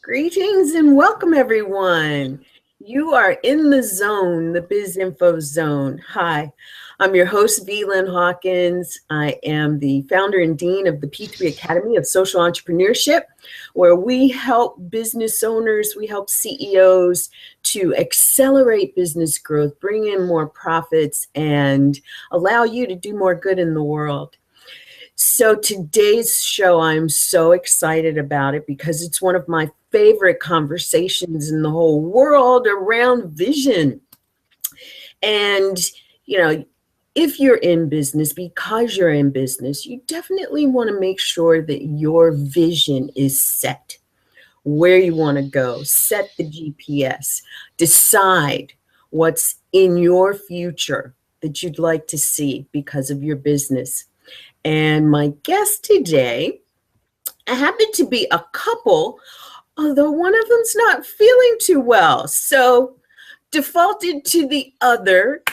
Greetings and welcome, everyone. You are in the zone, the Biz Info Zone. Hi, I'm your host, V. Lynn Hawkins. I am the founder and dean of the P3 Academy of Social Entrepreneurship, where we help business owners, we help CEOs to accelerate business growth, bring in more profits, and allow you to do more good in the world. So today's show, I'm so excited about it because it's one of my favorite conversations in the whole world around vision. And, you know, if you're in business, because you're in business, you definitely want to make sure that your vision is set, where you want to go, set the GPS, decide what's in your future that you'd like to see because of your business. And my guest today happened to be a couple, although one of them's not feeling too well. So defaulted to the other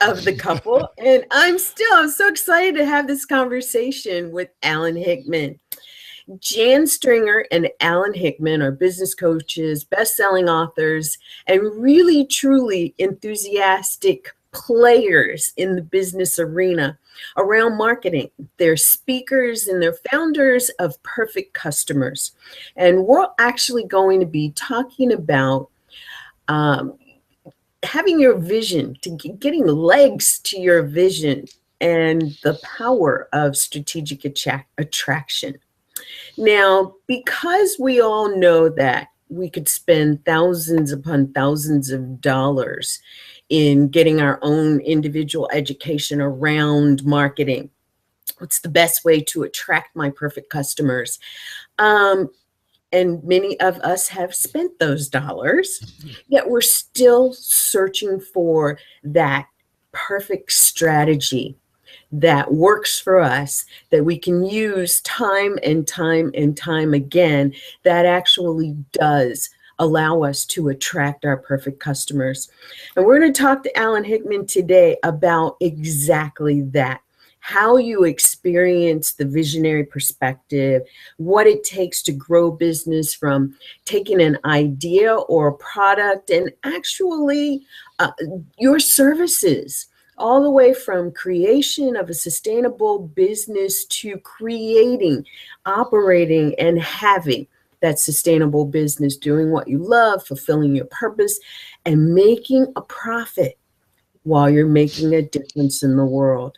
of the couple. And I'm so excited to have this conversation with Alan Hickman. Jan Stringer and Alan Hickman are business coaches, best-selling authors, and really, truly enthusiastic players in the business arena around marketing. They're speakers and they're founders of Perfect Customers. And we're actually going to be talking about having your vision, to getting legs to your vision and the power of strategic attraction. Now, because we all know that we could spend thousands upon thousands of dollars in getting our own individual education around marketing, what's the best way to attract my perfect customers? And many of us have spent those dollars, yet we're still searching for that perfect strategy that works for us, that we can use time and time and time again, that actually does allow us to attract our perfect customers. And we're going to talk to Alan Hickman today about exactly that. How you experience the visionary perspective, what it takes to grow business from taking an idea or a product and actually your services, all the way from creation of a sustainable business to creating, operating, and having that sustainable business, doing what you love, fulfilling your purpose, and making a profit while you're making a difference in the world.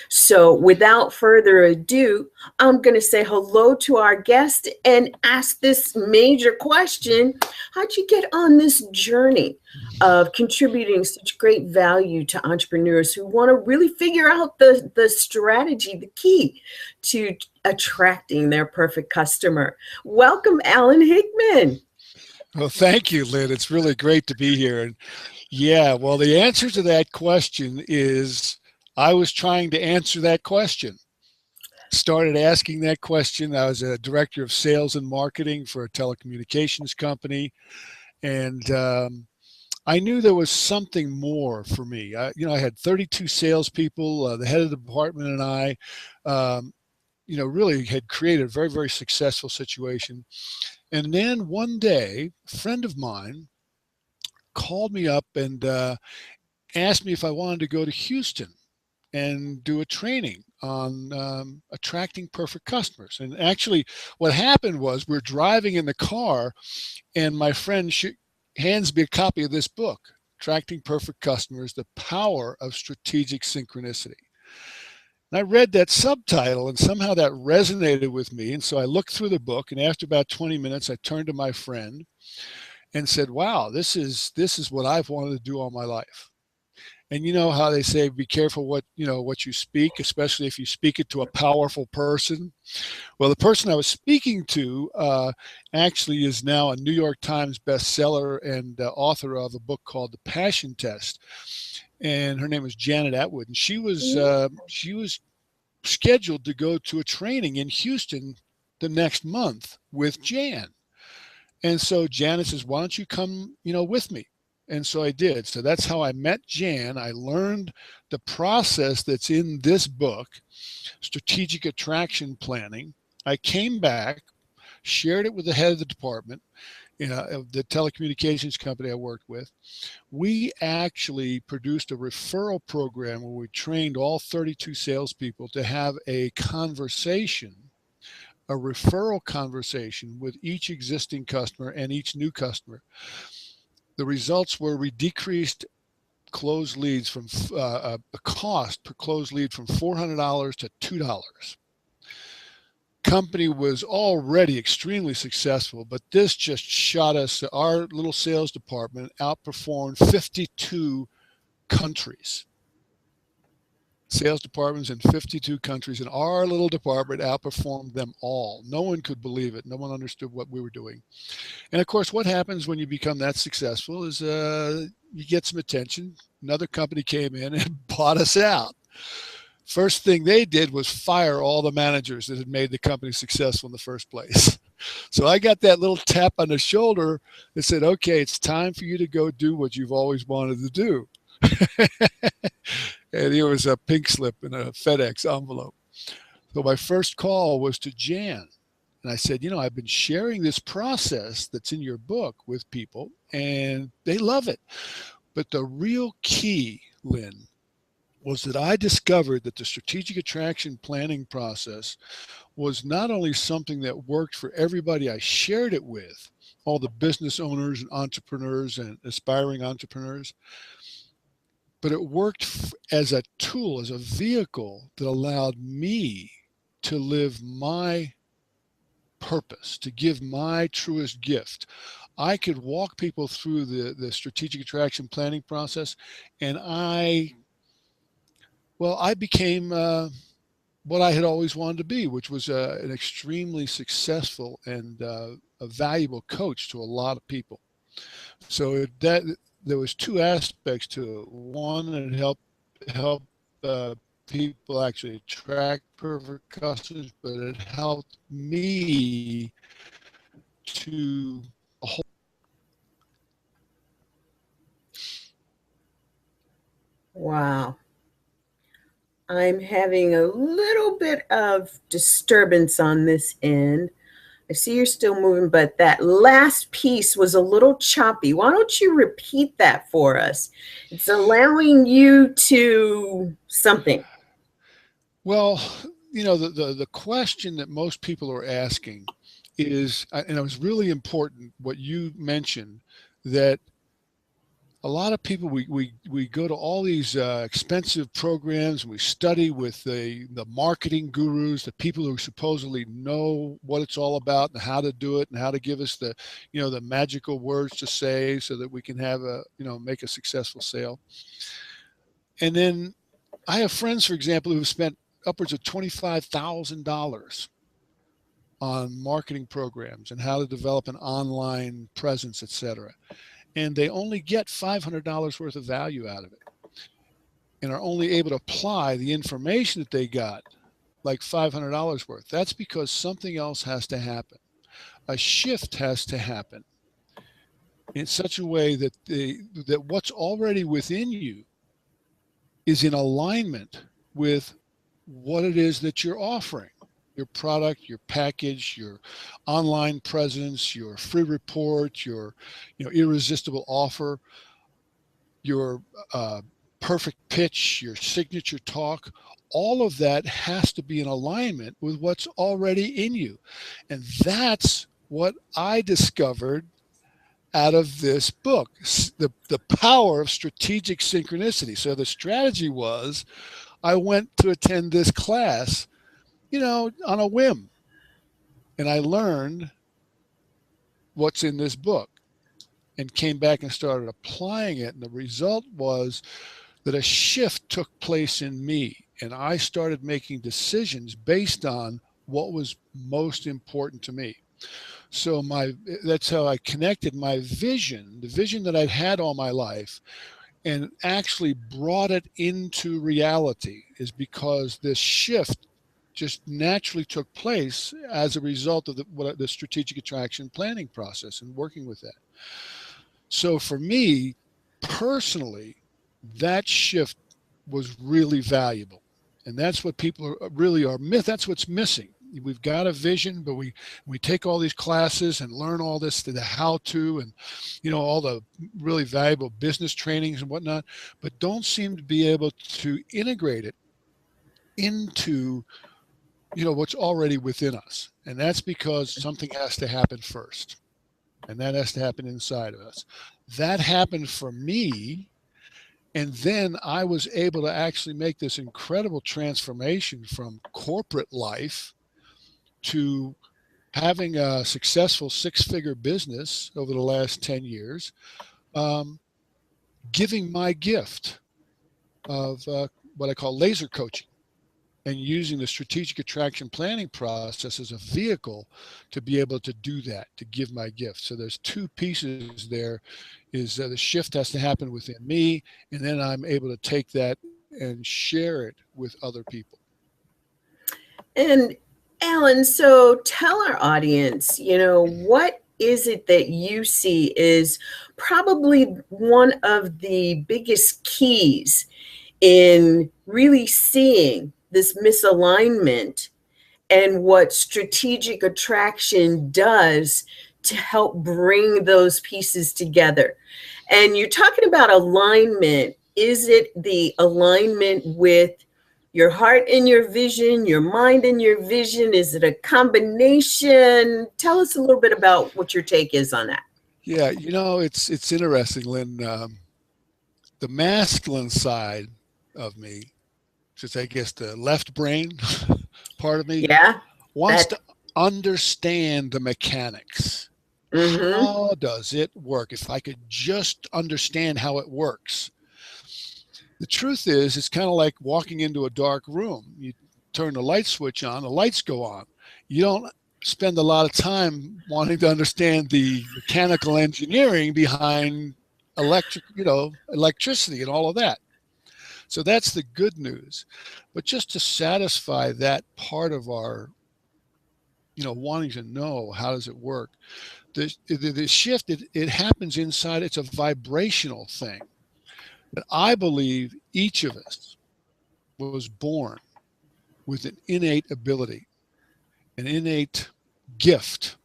So without further ado, I'm going to say hello to our guest and ask this major question. How'd you get on this journey of contributing such great value to entrepreneurs who want to really figure out the strategy, the key to attracting their perfect customer? Welcome, Alan Hickman. Well, thank you, Lynn. It's really great to be here. And yeah, well, the answer to that question is I was trying to answer that question. Started asking that question. I was a director of sales and marketing for a telecommunications company. And I knew there was something more for me. I had 32 salespeople. The head of the department and I, really had created a very, very successful situation. And then one day, a friend of mine called me up and asked me if I wanted to go to Houston and do a training on attracting perfect customers. And actually what happened was we're driving in the car and my friend hands me a copy of this book, Attracting Perfect Customers, The Power of Strategic Synchronicity. And I read that subtitle and somehow that resonated with me. And so I looked through the book, and after about 20 minutes, I turned to my friend and said, wow, this is what I've wanted to do all my life. And you know how they say, be careful what you speak, especially if you speak it to a powerful person. Well, the person I was speaking to actually is now a New York Times bestseller and author of a book called The Passion Test. And her name was Janet Atwood. And she was scheduled to go to a training in Houston the next month with Jan. And so Janet says, why don't you come, with me? And so I did. So that's how I met Jan. I learned the process that's in this book, Strategic Attraction Planning. I came back, shared it with the head of the department, the telecommunications company I worked with, we actually produced a referral program where we trained all 32 salespeople to have a referral conversation with each existing customer and each new customer. The results were we decreased closed leads from a cost per closed lead from $400 to $2. Company was already extremely successful, but this just shot us. Our little sales department outperformed 52 countries. Sales departments in 52 countries, and our little department outperformed them all. No one could believe it. No one understood what we were doing. And of course, what happens when you become that successful is you get some attention. Another company came in and bought us out. First thing they did was fire all the managers that had made the company successful in the first place. So I got that little tap on the shoulder that said, okay, it's time for you to go do what you've always wanted to do. And here was a pink slip in a FedEx envelope. So my first call was to Jan. And I said, I've been sharing this process that's in your book with people, and they love it. But the real key, Lynn, was that I discovered that the strategic attraction planning process was not only something that worked for everybody I shared it with, all the business owners and entrepreneurs and aspiring entrepreneurs, but it worked as a tool, as a vehicle that allowed me to live my purpose, to give my truest gift. I could walk people through the strategic attraction planning process, and I became what I had always wanted to be, which was an extremely successful and a valuable coach to a lot of people. So there was two aspects to it. One, it helped people actually attract perfect customers, but it helped me to a whole. Wow. I'm having a little bit of disturbance on this end. I see you're still moving, but that last piece was a little choppy. Why don't you repeat that for us? It's allowing you to something. Well, the question that most people are asking is, and it was really important what you mentioned, that a lot of people, we go to all these expensive programs, and we study with the marketing gurus, the people who supposedly know what it's all about and how to do it and how to give us the magical words to say so that we can have make a successful sale. And then I have friends, for example, who've spent upwards of $25,000 on marketing programs and how to develop an online presence, et cetera. And they only get $500 worth of value out of it and are only able to apply the information that they got, like $500 worth. That's because something else has to happen. A shift has to happen in such a way that that what's already within you is in alignment with what it is that you're offering. Your product, your package, your online presence, your free report, your irresistible offer, your perfect pitch, your signature talk, all of that has to be in alignment with what's already in you. And that's what I discovered out of this book, the power of strategic synchronicity. So the strategy was I went to attend this class, on a whim. And I learned what's in this book and came back and started applying it. And the result was that a shift took place in me. And I started making decisions based on what was most important to me. So that's how I connected my vision, the vision that I'd had all my life, and actually brought it into reality, is because this shift just naturally took place as a result of the strategic attraction planning process and working with that. So for me personally, that shift was really valuable. And that's what people really are myth. That's what's missing. we've got a vision, but we take all these classes and learn all this, the how to, and all the really valuable business trainings and whatnot, but don't seem to be able to integrate it into what's already within us. And that's because something has to happen first, and that has to happen inside of us. That happened for me. And then I was able to actually make this incredible transformation from corporate life to having a successful six-figure business over the last 10 years, giving my gift of what I call laser coaching, and using the strategic attraction planning process as a vehicle to be able to do that, to give my gift. So there's two pieces there. Is the shift has to happen within me, and then I'm able to take that and share it with other people. And Alan, so tell our audience, what is it that you see is probably one of the biggest keys in really seeing this misalignment and what strategic attraction does to help bring those pieces together? And you're talking about alignment. Is it the alignment with your heart and your vision, your mind and your vision? Is it a combination? Tell us a little bit about what your take is on that. Yeah, it's interesting, Lynn. The masculine side of me, just I guess the left brain part of me, Yeah. wants to understand the mechanics. Mm-hmm. How does it work? If I could just understand how it works. The truth is, it's kind of like walking into a dark room. You turn the light switch on, the lights go on. You don't spend a lot of time wanting to understand the mechanical engineering behind electricity and all of that. So that's the good news. But just to satisfy that part of our, wanting to know how does it work, the shift, it happens inside. It's a vibrational thing. But I believe each of us was born with an innate ability, an innate gift,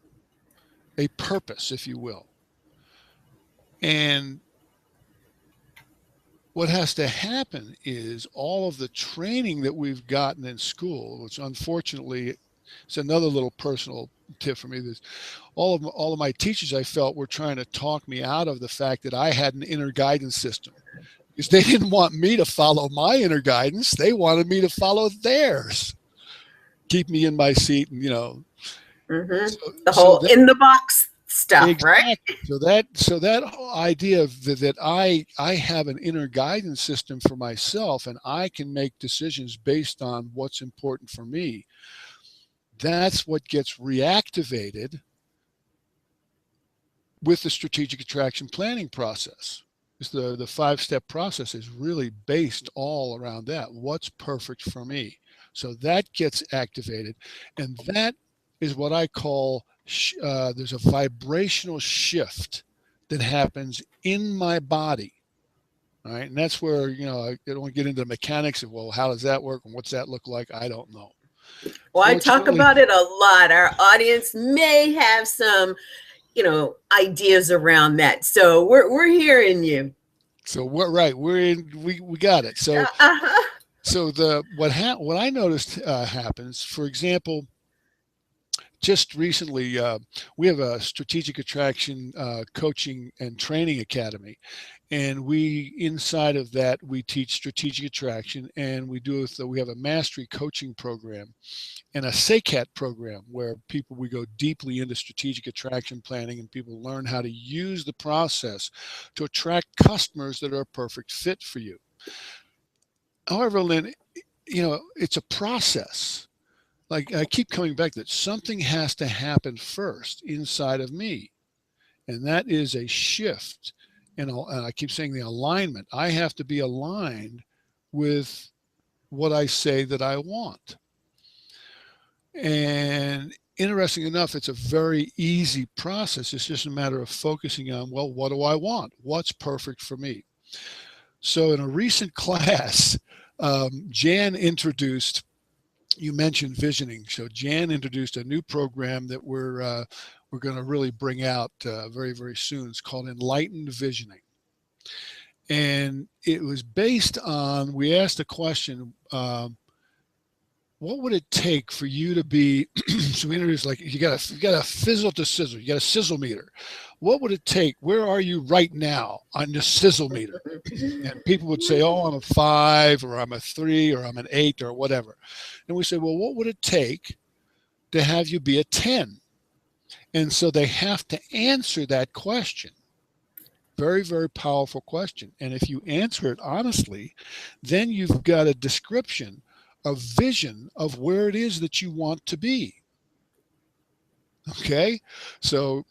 a purpose, if you will. And what has to happen is all of the training that we've gotten in school, which unfortunately is another little personal tip for me. This, all of my teachers, I felt, were trying to talk me out of the fact that I had an inner guidance system, because they didn't want me to follow my inner guidance. They wanted me to follow theirs, keep me in my seat, and Mm-hmm. So, The so whole that, in the box stuff, right? exactly. So that whole idea of that I have an inner guidance system for myself, and I can make decisions based on what's important for me. That's what gets reactivated with the strategic attraction planning process. It's the 5-step process is really based all around that. What's perfect for me? So that gets activated, and that is what I call there's a vibrational shift that happens in my body. All right, and that's where I don't get into the mechanics of, well, how does that work and what's that look like? I don't know. Well, I talk Fortunately, about it a lot. Our audience may have some, ideas around that. So we're hearing you. so we're right. We got it. So Uh-huh. so what I noticed happens, for example, just recently, we have a strategic attraction coaching and training academy, and inside of that we teach strategic attraction, and we have a mastery coaching program and a SACAT program where we go deeply into strategic attraction planning, and people learn how to use the process to attract customers that are a perfect fit for you. However, Lynn, it's a process. Like I keep coming back that something has to happen first inside of me, and that is a shift. And I keep saying the alignment. I have to be aligned with what I say that I want. And interesting enough, it's a very easy process. It's just a matter of focusing on, well, what do I want? What's perfect for me? So in a recent class, Jan introduced you mentioned visioning. So Jan introduced a new program that we're going to really bring out very, very soon. It's called Enlightened Visioning. And it was based on, we asked a question, what would it take for you to be, so we introduced, like, you got a fizzle to sizzle, you got a sizzle meter. What would it take? Where are you right now on the sizzle meter? And people would say, oh, I'm a 5, or I'm a 3, or I'm an 8, or whatever. And we said, well, what would it take to have you be a 10? And so they have to answer that question. Very, very powerful question. And if you answer it honestly, then you've got a description, a vision of where it is that you want to be. Okay? So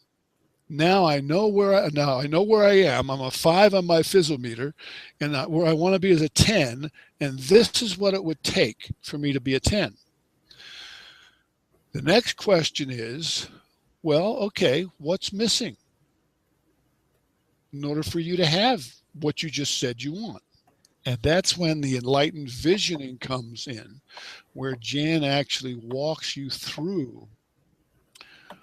now I know where I am. I'm a 5 on my fizzle meter, and where I want to be is a 10, and this is what it would take for me to be a 10. The next question is, well, okay, what's missing in order for you to have what you just said you want? And that's when the enlightened visioning comes in, where Jan actually walks you through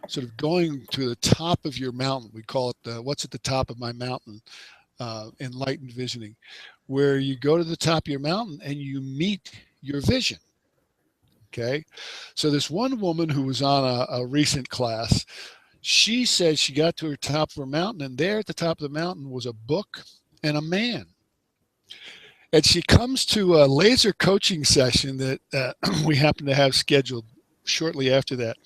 sort of going to the top of your mountain. We call it what's at the top of my mountain, enlightened visioning, where you go to the top of your mountain and you meet your vision. Okay. So this one woman who was on a recent class, she said she got to the top of her mountain, and there at the top of the mountain was a book and a man. And she comes to a laser coaching session that we happen to have scheduled shortly after that.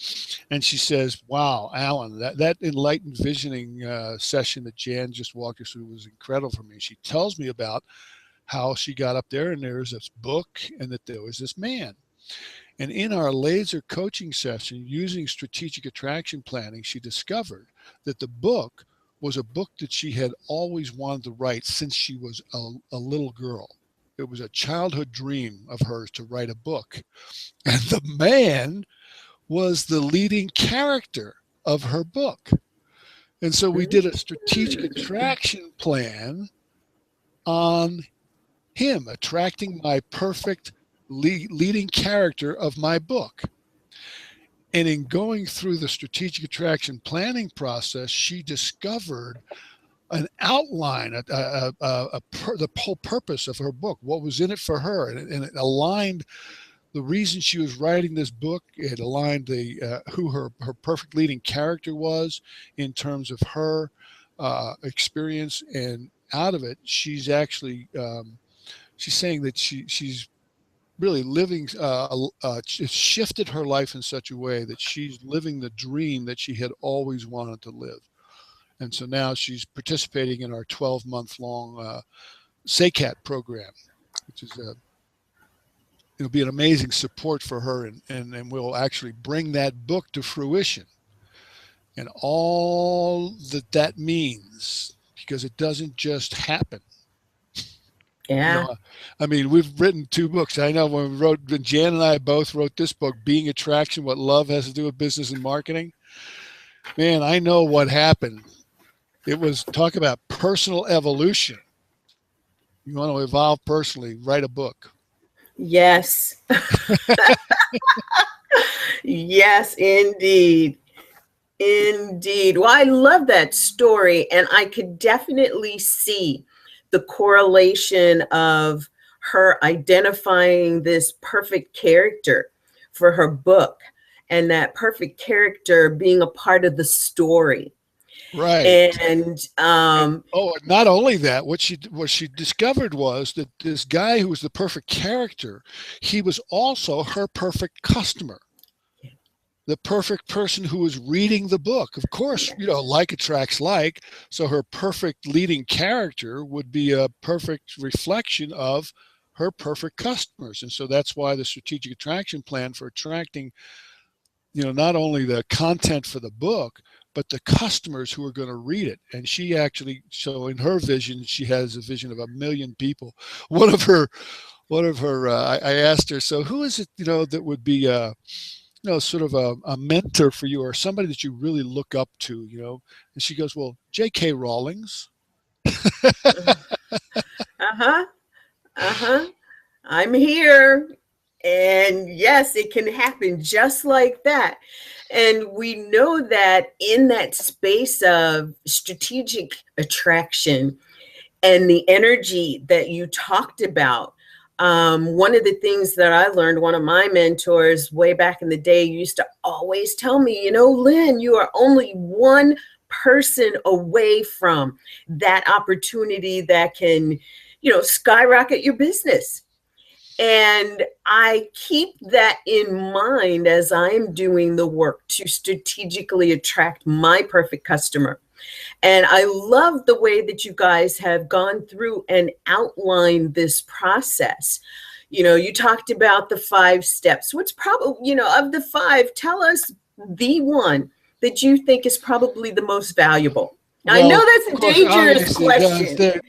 And she says, wow, Alan, that enlightened visioning session that Jan just walked us through was incredible for me. She tells me about how she got up there and there was this book and that there was this man. And in our laser coaching session, using strategic attraction planning, she discovered that the book was a book that she had always wanted to write since she was a little girl. It was a childhood dream of hers to write a book. And the man was the leading character of her book. And so we did a strategic attraction plan on him, attracting my perfect leading character of my book. And in going through the strategic attraction planning process, she discovered an outline, the whole purpose of her book, what was in it for her. And it aligned the reason she was writing this book. It aligned who her perfect leading character was in terms of her experience. And out of it, she's actually, she's saying that she's really living, it's shifted her life in such a way that she's living the dream that she had always wanted to live. And so now she's participating in our 12-month-long SACAT program, which is it'll be an amazing support for her, and we'll actually bring that book to fruition and all that means, because it doesn't just happen. Yeah. You know, I mean, we've written 2 books. I know when Jan and I both wrote this book, Being Attraction, What Love Has to Do with Business and Marketing. Man, I know what happened. It was talk about personal evolution. You want to evolve personally, write a book. Yes. Yes, indeed. Indeed. Well, I love that story, and I could definitely see the correlation of her identifying this perfect character for her book, and that perfect character being a part of the story. Right. And not only that, what she discovered was that this guy who was the perfect character, he was also her perfect customer, the perfect person who was reading the book. Of course, like attracts like, so her perfect leading character would be a perfect reflection of her perfect customers. And so that's why the strategic attraction plan for attracting, not only the content for the book, but the customers who are going to read it. And she actually, so in her vision, she has a vision of 1 million people. One of her, I asked her, so who is it, that would be, sort of a mentor for you, or somebody that you really look up to, And she goes, well, J.K. Rowling's. uh-huh. I'm here. And yes, it can happen just like that. And we know that in that space of strategic attraction and the energy that you talked about, one of the things that I learned, one of my mentors way back in the day used to always tell me, you know, Lynn, you are only one person away from that opportunity that can, you know, skyrocket your business. And I keep that in mind as I'm doing the work to strategically attract my perfect customer. And I love the way that you guys have gone through and outlined this process. You know, you talked about the 5 steps. What's probably, you know, of the 5, tell us the one that you think is probably the most valuable. I know Well, that's of a course, dangerous obviously, question. Yeah,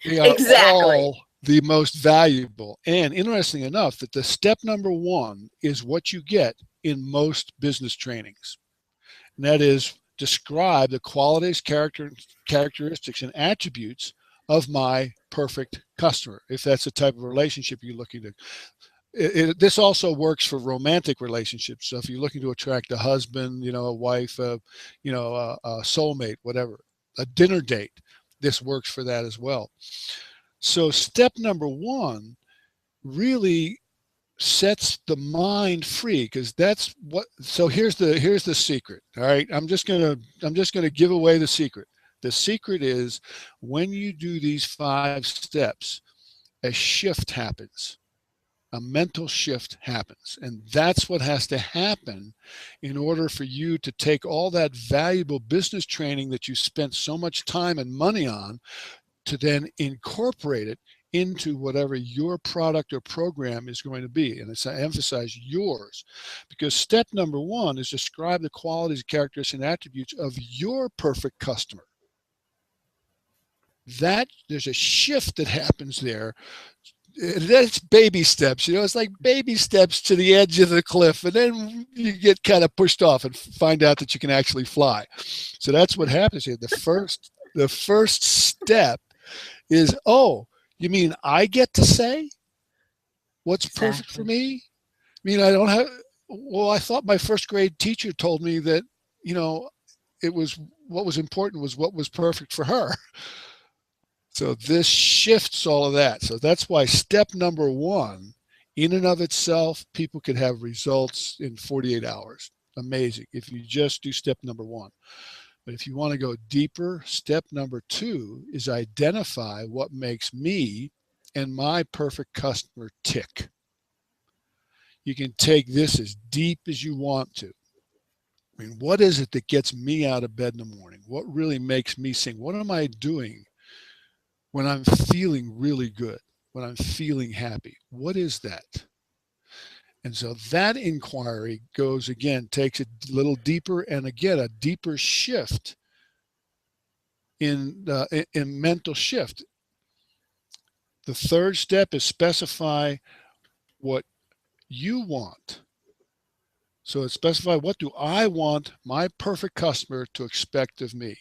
they are exactly. all the most valuable. And interesting enough, that the step number 1 is what you get in most business trainings. And that is describe the qualities, characteristics, and attributes of my perfect customer, if that's the type of relationship you're looking to. This also works for romantic relationships. So if you're looking to attract a husband, you know, a wife, you know, a soulmate, whatever, a dinner date, this works for that as well. So step number 1 really sets the mind free, because that's what. So here's the secret. All right, I'm just gonna give away the secret. The secret is, when you do these 5 steps, a shift happens. A mental shift happens. And that's what has to happen in order for you to take all that valuable business training that you spent so much time and money on, to then incorporate it into whatever your product or program is going to be. And it's, I emphasize, yours, because step number 1 is describe the qualities, characteristics, and attributes of your perfect customer. That there's a shift that happens there. That's baby steps, you know, it's like baby steps to the edge of the cliff, and then you get kind of pushed off and find out that you can actually fly. So that's what happens here. The first step is, oh, you mean I get to say what's perfect for Exactly. me? I mean, I don't have, well, I thought my first grade teacher told me that, you know, it was, what was important was what was perfect for her. So this shifts all of that. So that's why step number 1, in and of itself, people could have results in 48 hours. Amazing if you just do step number 1. But if you want to go deeper, step number 2 is identify what makes me and my perfect customer tick. You can take this as deep as you want to. I mean, what is it that gets me out of bed in the morning? What really makes me sing? What am I doing when I'm feeling really good, when I'm feeling happy? What is that? And so that inquiry goes, again, takes it a little deeper, and again, a deeper shift in mental shift. The third step is specify what you want. So it's specify, what do I want my perfect customer to expect of me?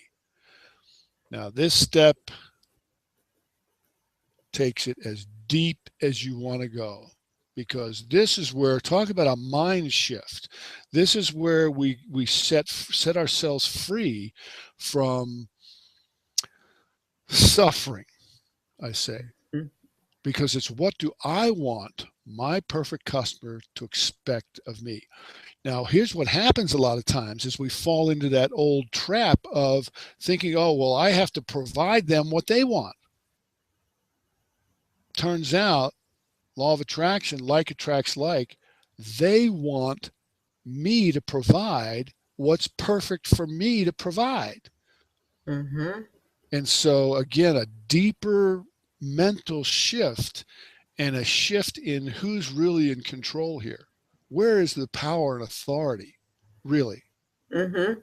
Now, this step takes it as deep as you want to go, because this is where, talk about a mind shift. This is where we set ourselves free from suffering, I say, because it's, what do I want my perfect customer to expect of me? Now, here's what happens a lot of times is we fall into that old trap of thinking, oh, well, I have to provide them what they want. Turns out, law of attraction, like attracts like, they want me to provide what's perfect for me to provide. Mm-hmm. And so, again, a deeper mental shift, and a shift in who's really in control here. Where is the power and authority, really? Mm-hmm.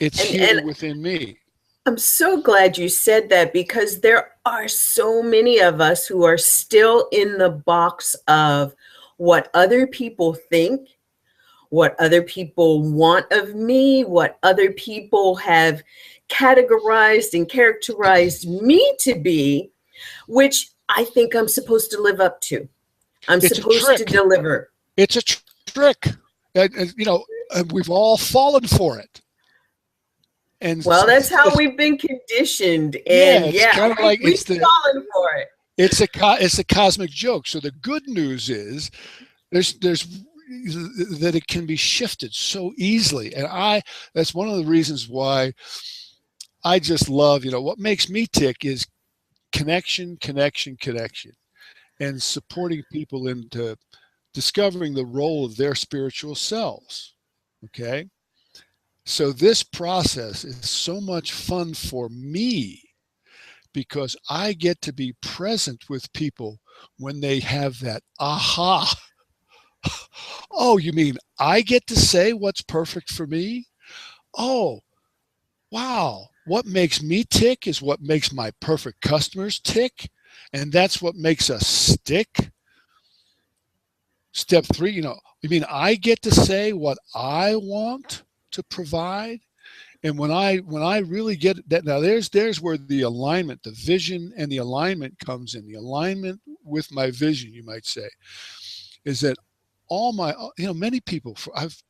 It's And here within me. I'm so glad you said that, because there are so many of us who are still in the box of what other people think, what other people want of me, what other people have categorized and characterized me to be, which I think I'm supposed to live up to. I'm It's a supposed to trick. deliver. It's a trick. And we've all fallen for it. And Well, that's how it's we've been conditioned. yeah, And it's yeah, kind of like we've fallen for it. it's a cosmic joke. So the good news is there's that it can be shifted so easily, and that's one of the reasons why I just love, what makes me tick is connection, connection, connection, and supporting people into discovering the role of their spiritual selves. Okay. So this process is so much fun for me because I get to be present with people when they have that aha. Oh, you mean I get to say what's perfect for me? Oh, wow. What makes me tick is what makes my perfect customers tick. And that's what makes us stick. Step three, you mean I get to say what I want to provide? And when I really get that, now there's where the alignment, the vision and the alignment comes in. The alignment with my vision, you might say, is that all my, many people, I've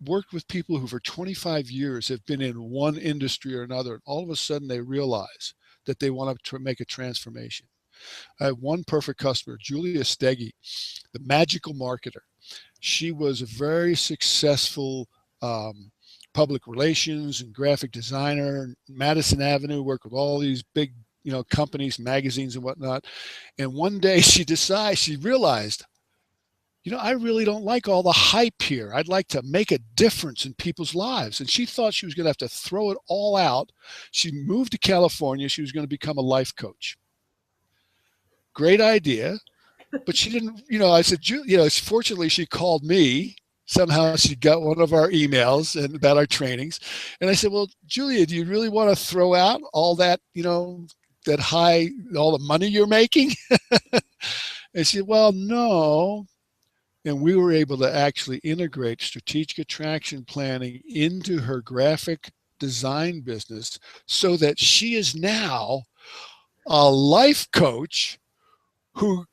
worked with people who for 25 years have been in one industry or another, and all of a sudden they realize that they want to make a transformation. I have one perfect customer, Julia Steggy, the magical marketer. She was a very successful public relations and graphic designer, Madison Avenue, worked with all these big, companies, magazines and whatnot. And one day she realized, I really don't like all the hype here. I'd like to make a difference in people's lives. And she thought she was going to have to throw it all out. She moved to California. She was going to become a life coach. Great idea. But she didn't, I said, fortunately she called me. Somehow she got one of our emails and about our trainings. And I said, well, Julia, do you really want to throw out all that, that high, all the money you're making? And she said, well, no. And we were able to actually integrate strategic attraction planning into her graphic design business so that she is now a life coach who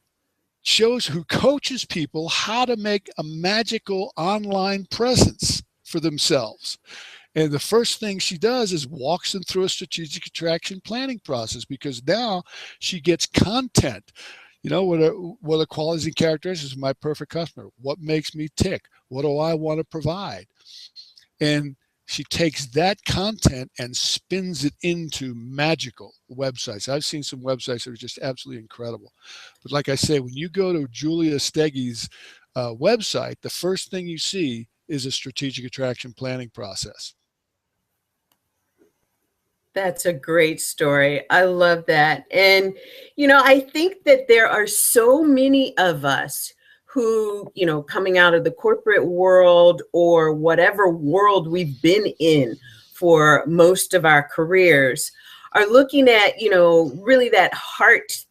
who coaches people how to make a magical online presence for themselves. And the first thing she does is walks them through a strategic attraction planning process because now she gets content. What are qualities and characteristics of my perfect customer? What makes me tick? What do I want to provide? And she takes that content and spins it into magical websites. I've seen some websites that are just absolutely incredible. But like I say, when you go to Julia Steggy's website, the first thing you see is a strategic attraction planning process. That's a great story. I love that. And, I think that there are so many of us who, coming out of the corporate world or whatever world we've been in for most of our careers, are looking at, really that heart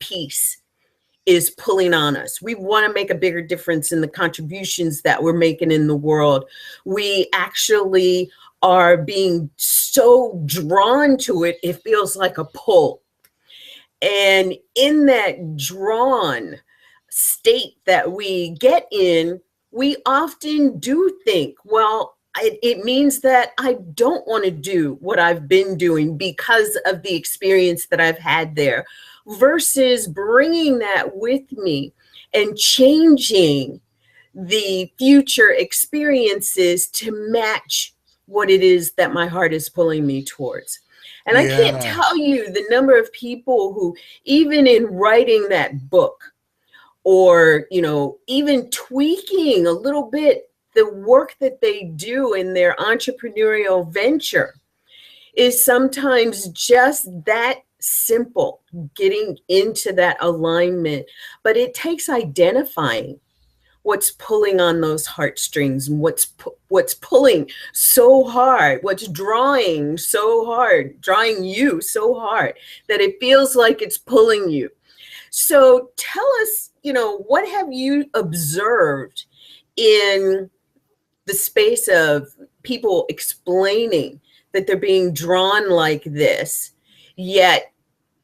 piece is pulling on us. We want to make a bigger difference in the contributions that we're making in the world. We actually are being so drawn to it, it feels like a pull. And in that drawn state that we get in, we often do think, well, it means that I don't want to do what I've been doing because of the experience that I've had there, versus bringing that with me and changing the future experiences to match what it is that my heart is pulling me towards. And I can't Yeah. tell you the number of people who, even in writing that book, or even tweaking a little bit the work that they do in their entrepreneurial venture, is sometimes just that simple, getting into that alignment. But it takes identifying what's pulling on those heartstrings, and what's pulling so hard, what's drawing so hard, drawing you so hard that it feels like it's pulling you. So tell us, what have you observed in the space of people explaining that they're being drawn like this, yet,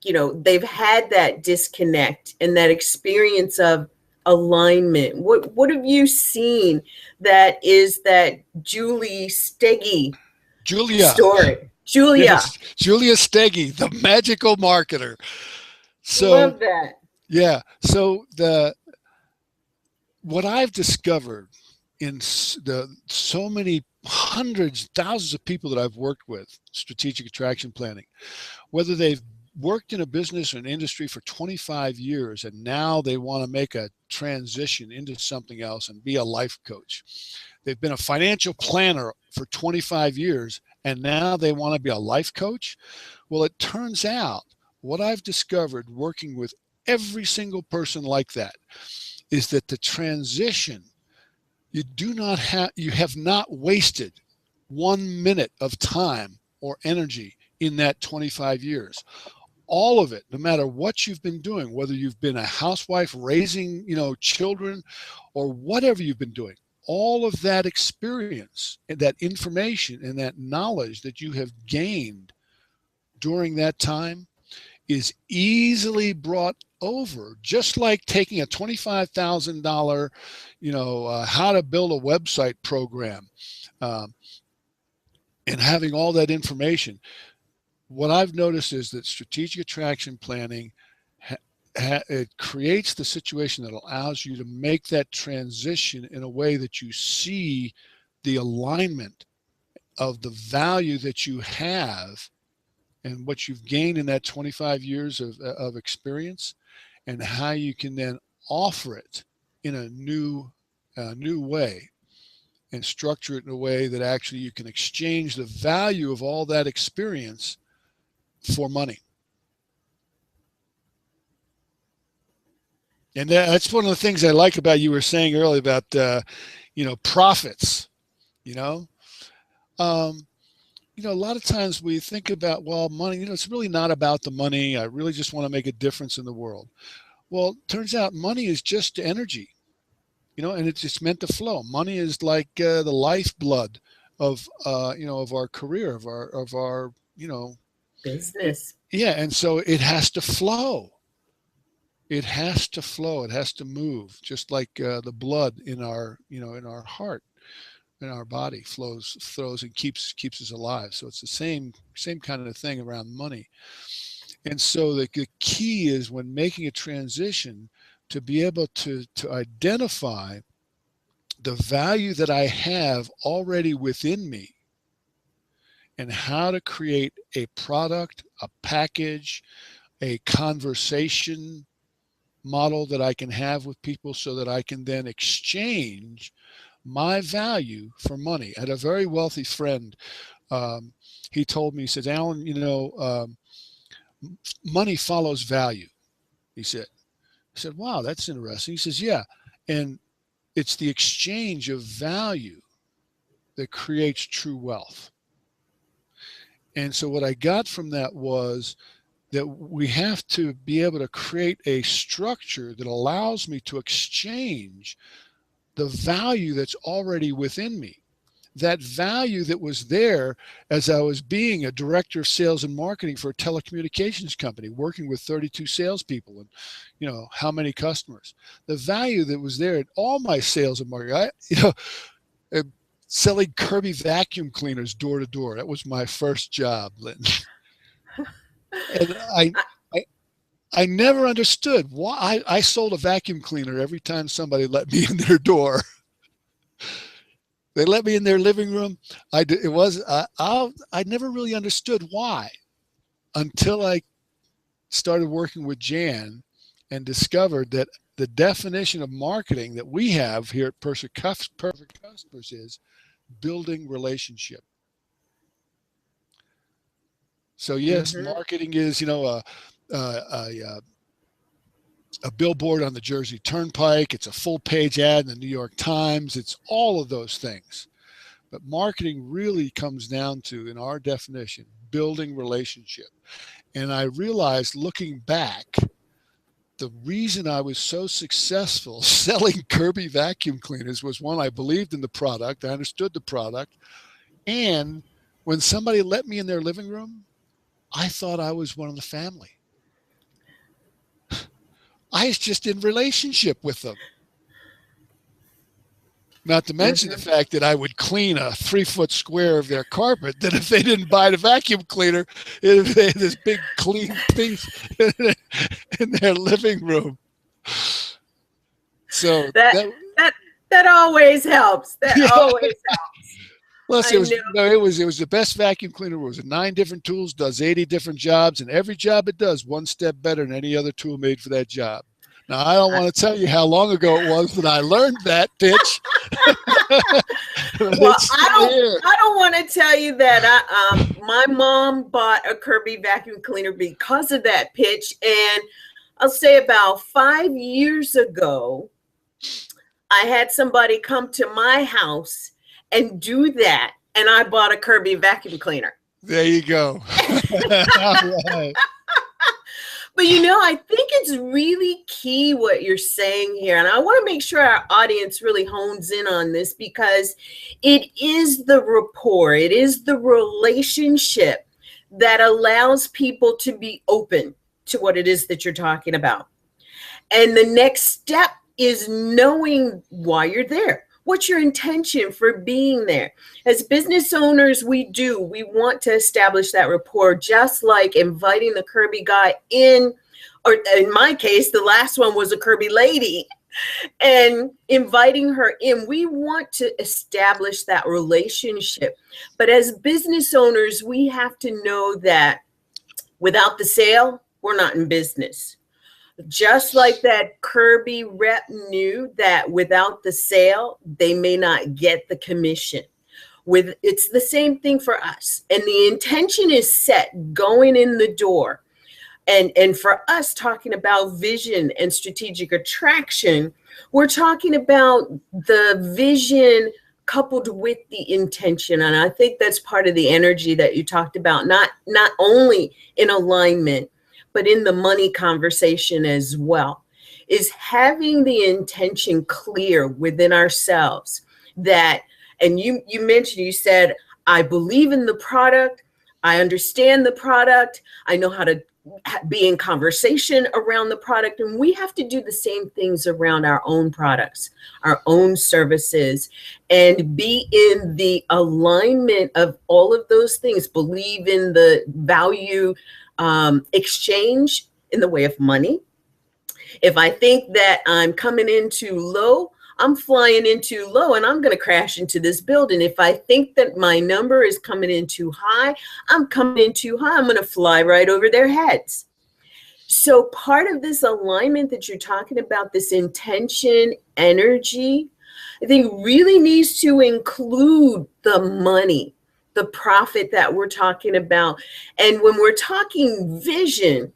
they've had that disconnect and that experience of, alignment? What have you seen that is that Julie Steggy Julia. story? Julia, Yes, Julia Steggy, the magical marketer. So love that. yeah, so the what I've discovered in the so many hundreds, thousands of people that I've worked with, strategic attraction planning, whether they've worked in a business or an industry for 25 years and now they want to make a transition into something else and be a life coach. They've been a financial planner for 25 years and now they want to be a life coach. Well, it turns out what I've discovered working with every single person like that is that the transition, you have not wasted 1 minute of time or energy in that 25 years. All of it, no matter what you've been doing, whether you've been a housewife raising, children, or whatever you've been doing, all of that experience and that information and that knowledge that you have gained during that time is easily brought over, just like taking a $25,000, how to build a website program, um, and having all that information. What I've noticed is that strategic attraction planning, it creates the situation that allows you to make that transition in a way that you see the alignment of the value that you have and what you've gained in that 25 years of experience, and how you can then offer it in a new way and structure it in a way that actually you can exchange the value of all that experience for money. And that's one of the things I like about you were saying earlier about profits. You know, um, a lot of times we think about, well, money. It's really not about the money. I really just want to make a difference in the world. Well, it turns out money is just energy. And it's just meant to flow. Money is like the lifeblood of our career, of our Business. yeah. And so it has to flow. It has to flow. It has to move, just like the blood in our heart, in our body flows and keeps us alive. So it's the same kind of thing around money. And so the key is when making a transition to be able to identify the value that I have already within me and how to create a product, a package, a conversation model that I can have with people so that I can then exchange my value for money. I had a very wealthy friend. He told me, he said, Alan, money follows value. He said, I said, wow, that's interesting. He says, yeah. And it's the exchange of value that creates true wealth. And so what I got from that was that we have to be able to create a structure that allows me to exchange the value that's already within me. That value that was there as I was being a director of sales and marketing for a telecommunications company, working with 32 salespeople and, how many customers. The value that was there in all my sales and marketing, selling Kirby vacuum cleaners door to door. That was my first job, Lynn. And I never understood why I sold a vacuum cleaner every time somebody let me in their door. They let me in their living room. I never really understood why until I started working with Jan and discovered that the definition of marketing that we have here at Perfect Customers is building relationship. So yes, Mm-hmm. marketing is a billboard on the Jersey Turnpike. It's a full page ad in the New York Times. It's all of those things. But marketing really comes down to, in our definition, building relationship. And I realized looking back, the reason I was so successful selling Kirby vacuum cleaners was, one, I believed in the product. I understood the product. And when somebody let me in their living room, I thought I was one of the family. I was just in relationship with them. Not to mention the Mhm. fact that I would clean a 3-foot square of their carpet. That if they didn't buy the vacuum cleaner, if they had this big clean piece in their living room. So That that, that that always helps. That yeah. always helps. Plus, I know. it was the best vacuum cleaner. It was 9 different tools, does 80 different jobs, and every job it does one step better than any other tool made for that job. Now, I don't want to tell you how long ago it was that I learned that pitch, but Well, it's still here. I don't want to tell you that my mom bought a Kirby vacuum cleaner because of that pitch, and I'll say about 5 years ago, I had somebody come to my house and do that, and I bought a Kirby vacuum cleaner. There you go. All right. But I think it's really key what you're saying here. And I want to make sure our audience really hones in on this, because it is the rapport, it is the relationship that allows people to be open to what it is that you're talking about. And the next step is knowing why you're there. What's your intention for being there? As business owners, we want to establish that rapport, just like inviting the Kirby guy in, or in my case, the last one was a Kirby lady, and inviting her in. We want to establish that relationship. But as business owners, we have to know that without the sale, we're not in business. Just like that Kirby rep knew that without the sale, they may not get the commission. It's the same thing for us. And the intention is set going in the door. And for us, talking about vision and strategic attraction, we're talking about the vision coupled with the intention. And I think that's part of the energy that you talked about, not only in alignment, but in the money conversation as well, is having the intention clear within ourselves that, and you mentioned, you said, I believe in the product, I understand the product, I know how to be in conversation around the product. And we have to do the same things around our own products, our own services, and be in the alignment of all of those things. Believe in the value exchange in the way of money. If I think that I'm coming in too low, I'm flying in too low and I'm going to crash into this building. If I think that my number is coming in too high, I'm coming in too high, I'm going to fly right over their heads. So part of this alignment that you're talking about, this intention, energy, I think really needs to include the money, the profit that we're talking about. And when we're talking vision,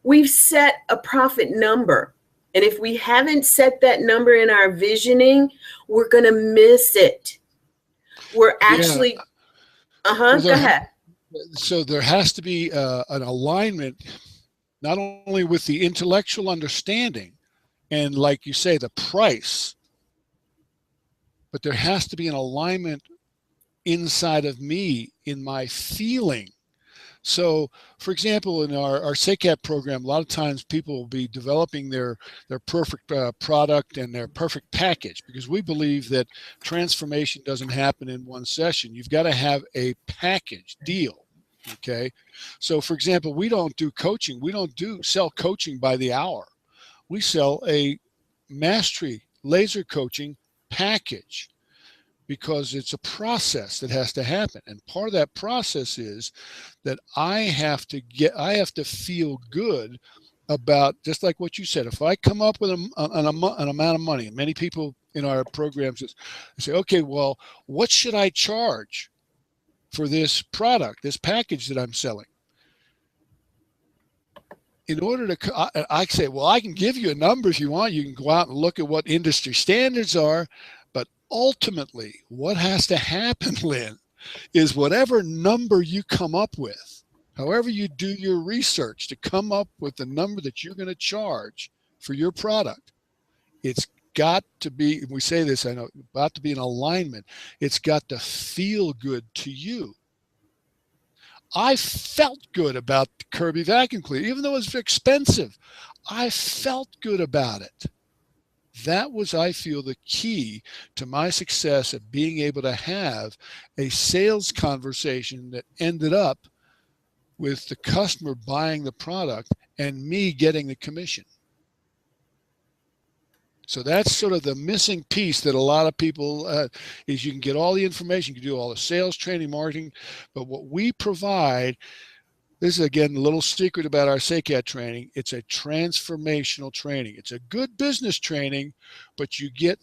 we've set a profit number. And if we haven't set that number in our visioning, we're going to miss it. We're Yeah. actually, Well, go ahead. so there has to be an alignment, not only with the intellectual understanding and, like you say, the price, but there has to be an alignment inside of me in my feeling. So, for example, in our SACAP program, a lot of times people will be developing their perfect product and their perfect package, because we believe that transformation doesn't happen in one session. You've got to have a package deal. Okay. So, for example, we don't do coaching. We don't sell coaching by the hour. We sell a mastery laser coaching package, because it's a process that has to happen. And part of that process is that I have to feel good about, just like what you said, if I come up with an amount of money, and many people in our programs say, okay, well, what should I charge for this product, this package that I'm selling? In order to, I say, well, I can give you a number if you want. You can go out and look at what industry standards are. But ultimately, what has to happen, Lynn, is whatever number you come up with, however you do your research to come up with the number that you're going to charge for your product, it's got to be, we say this, I know, got to be in alignment. It's got to feel good to you. I felt good about the Kirby vacuum cleaner, even though it was expensive. I felt good about it. That was, I feel, the key to my success at being able to have a sales conversation that ended up with the customer buying the product and me getting the commission. So that's sort of the missing piece that a lot of people is you can get all the information, you can do all the sales, training, marketing, but what we provide, this is again a little secret about our SACAT training, it's a transformational training. It's a good business training, but you get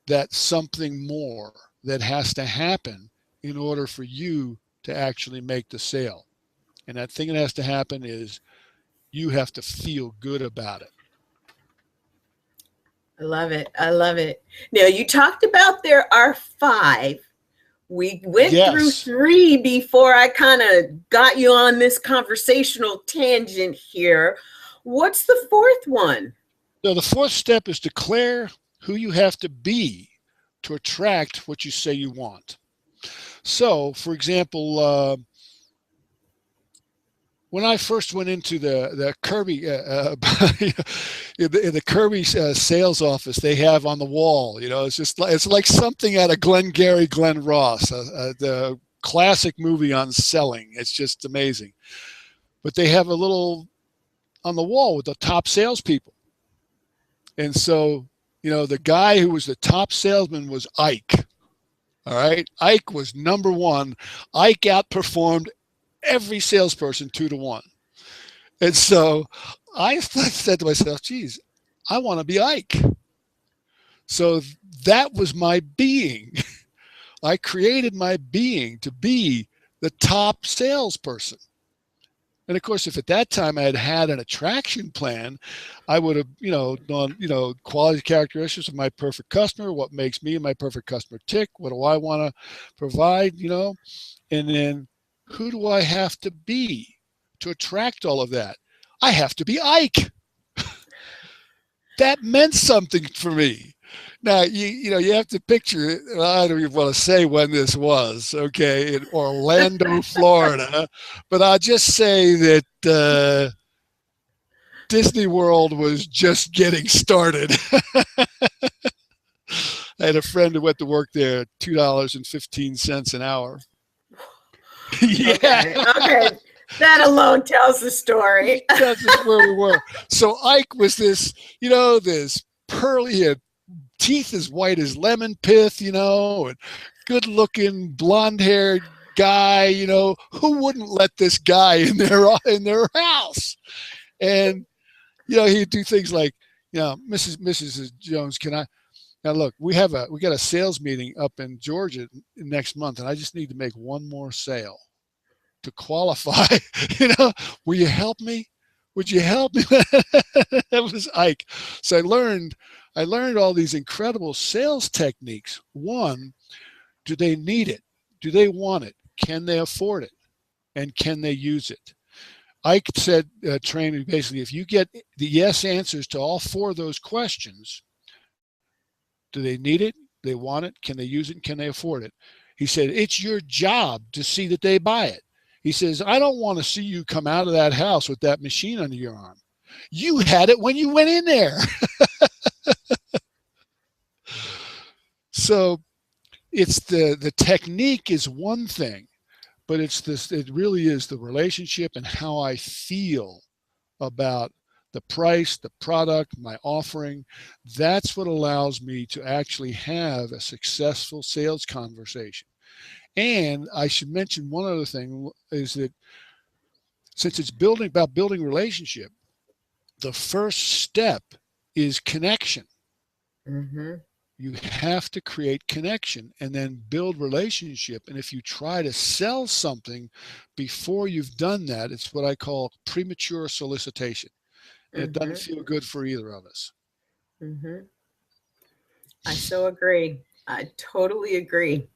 that something more that has to happen in order for you to actually make the sale. And that thing that has to happen is you have to feel good about it. I love it. I love it. Now, you talked about there are 5. We went through Yes. 3 before I kind of got you on this conversational tangent here. What's the 4th one? So the 4th step is declare who you have to be to attract what you say you want. So, for example, when I first went into the Kirby in the Kirby sales office, they have on the wall, it's just it's like something out of Glengarry Glen Ross, the classic movie on selling. It's just amazing. But they have a little on the wall with the top salespeople, and so the guy who was the top salesman was Ike. All right, Ike was number 1. Ike outperformed every salesperson 2-1. And so I said to myself, geez, I want to be Ike. So that was my being. I created my being to be the top salesperson. And of course, if at that time I had had an attraction plan, I would have, done, quality characteristics of my perfect customer, what makes me and my perfect customer tick, what do I want to provide, and then who do I have to be to attract all of that? I have to be Ike. That meant something for me. Now, you have to picture it. I don't even want to say when this was, okay, in Orlando, Florida. But I'll just say that Disney World was just getting started. I had a friend who went to work there, $2.15 an hour. Yeah. Okay. That alone tells the story. That's just where we were. So Ike was this, this pearly, teeth as white as lemon pith, and good looking blonde haired guy, who wouldn't let this guy in their house? And, he'd do things like, Mrs. Jones, can I, now look, we got a sales meeting up in Georgia next month, and I just need to make one more sale to qualify. Will you help me? Would you help me? That was Ike. So I learned all these incredible sales techniques. One, do they need it? Do they want it? Can they afford it? And can they use it? Ike said, trained me basically, if you get the yes answers to all 4 of those questions, do they need it? They want it? Can they use it? And can they afford it? He said, it's your job to see that they buy it. He says, I don't want to see you come out of that house with that machine under your arm. You had it when you went in there. So it's the technique is one thing, but it really is the relationship and how I feel about the price, the product, my offering. That's what allows me to actually have a successful sales conversation. And I should mention one other thing is that since it's about building relationship, the first step is connection. Mm-hmm. You have to create connection and then build relationship. And if you try to sell something before you've done that, it's what I call premature solicitation. And it doesn't feel good for either of us. Mm-hmm. I so agree. I totally agree.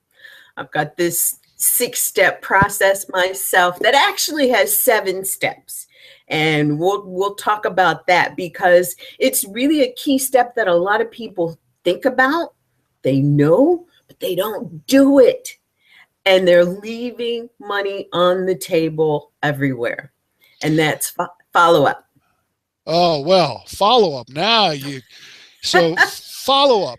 I've got this 6-step process myself that actually has 7 steps. And we'll talk about that because it's really a key step that a lot of people think about, they know, but they don't do it. And they're leaving money on the table everywhere. And that's follow up. Oh, well, follow up. So follow up.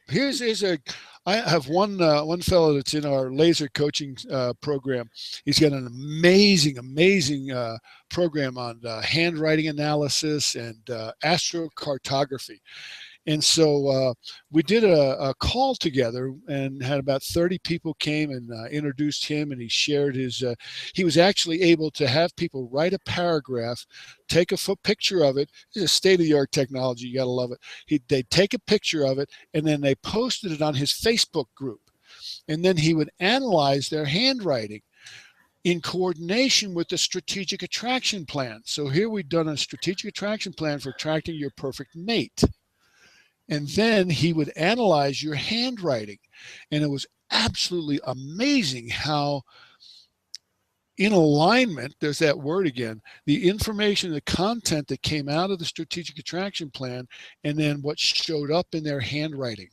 I have one fellow that's in our laser coaching program. He's got an amazing program on handwriting analysis and astrocartography. And so we did a call together and had about 30 people came and introduced him, and he shared his, he was actually able to have people write a paragraph, take a picture of it. It's a state-of-the-art technology. You got to love it. They'd take a picture of it, and then they posted it on his Facebook group. And then he would analyze their handwriting in coordination with the strategic attraction plan. So here we've done a strategic attraction plan for attracting your perfect mate. And then he would analyze your handwriting. And it was absolutely amazing how in alignment, there's that word again, the information, the content that came out of the strategic attraction plan, and then what showed up in their handwriting.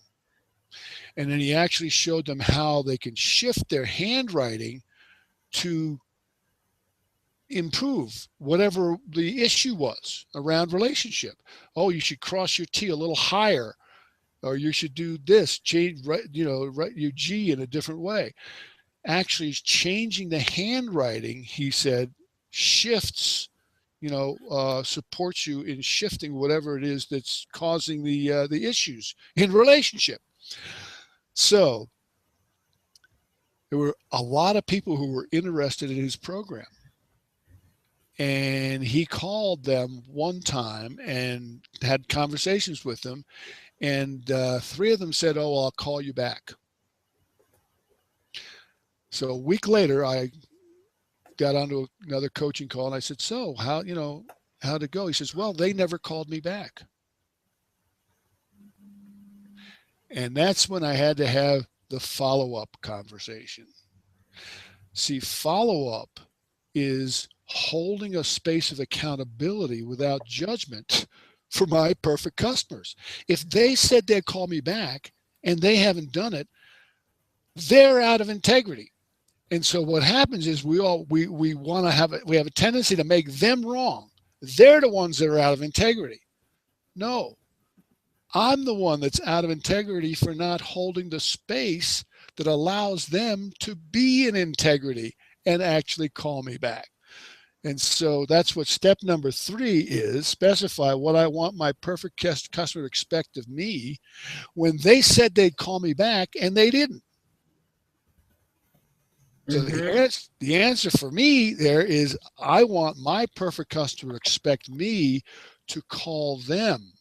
And then he actually showed them how they can shift their handwriting to improve whatever the issue was around relationship. Oh, you should cross your T a little higher, or you should do this, change, write your G in a different way. Actually changing the handwriting, he said, shifts, supports you in shifting whatever it is that's causing the issues in relationship. So there were a lot of people who were interested in his program. And he called them one time and had conversations with them. And 3 of them said, oh, well, I'll call you back. So a week later, I got onto another coaching call, and I said, so how'd it go? He says, well, they never called me back. And that's when I had to have the follow-up conversation. See, follow-up is holding a space of accountability without judgment for my perfect customers. If they said they'd call me back and they haven't done it, they're out of integrity. And so what happens is we have a tendency to make them wrong. They're the ones that are out of integrity. No, I'm the one that's out of integrity for not holding the space that allows them to be in integrity and actually call me back. And so that's what step number 3 is: specify what I want my perfect customer to expect of me when they said they'd call me back and they didn't. So the answer for me there is I want my perfect customer to expect me to call them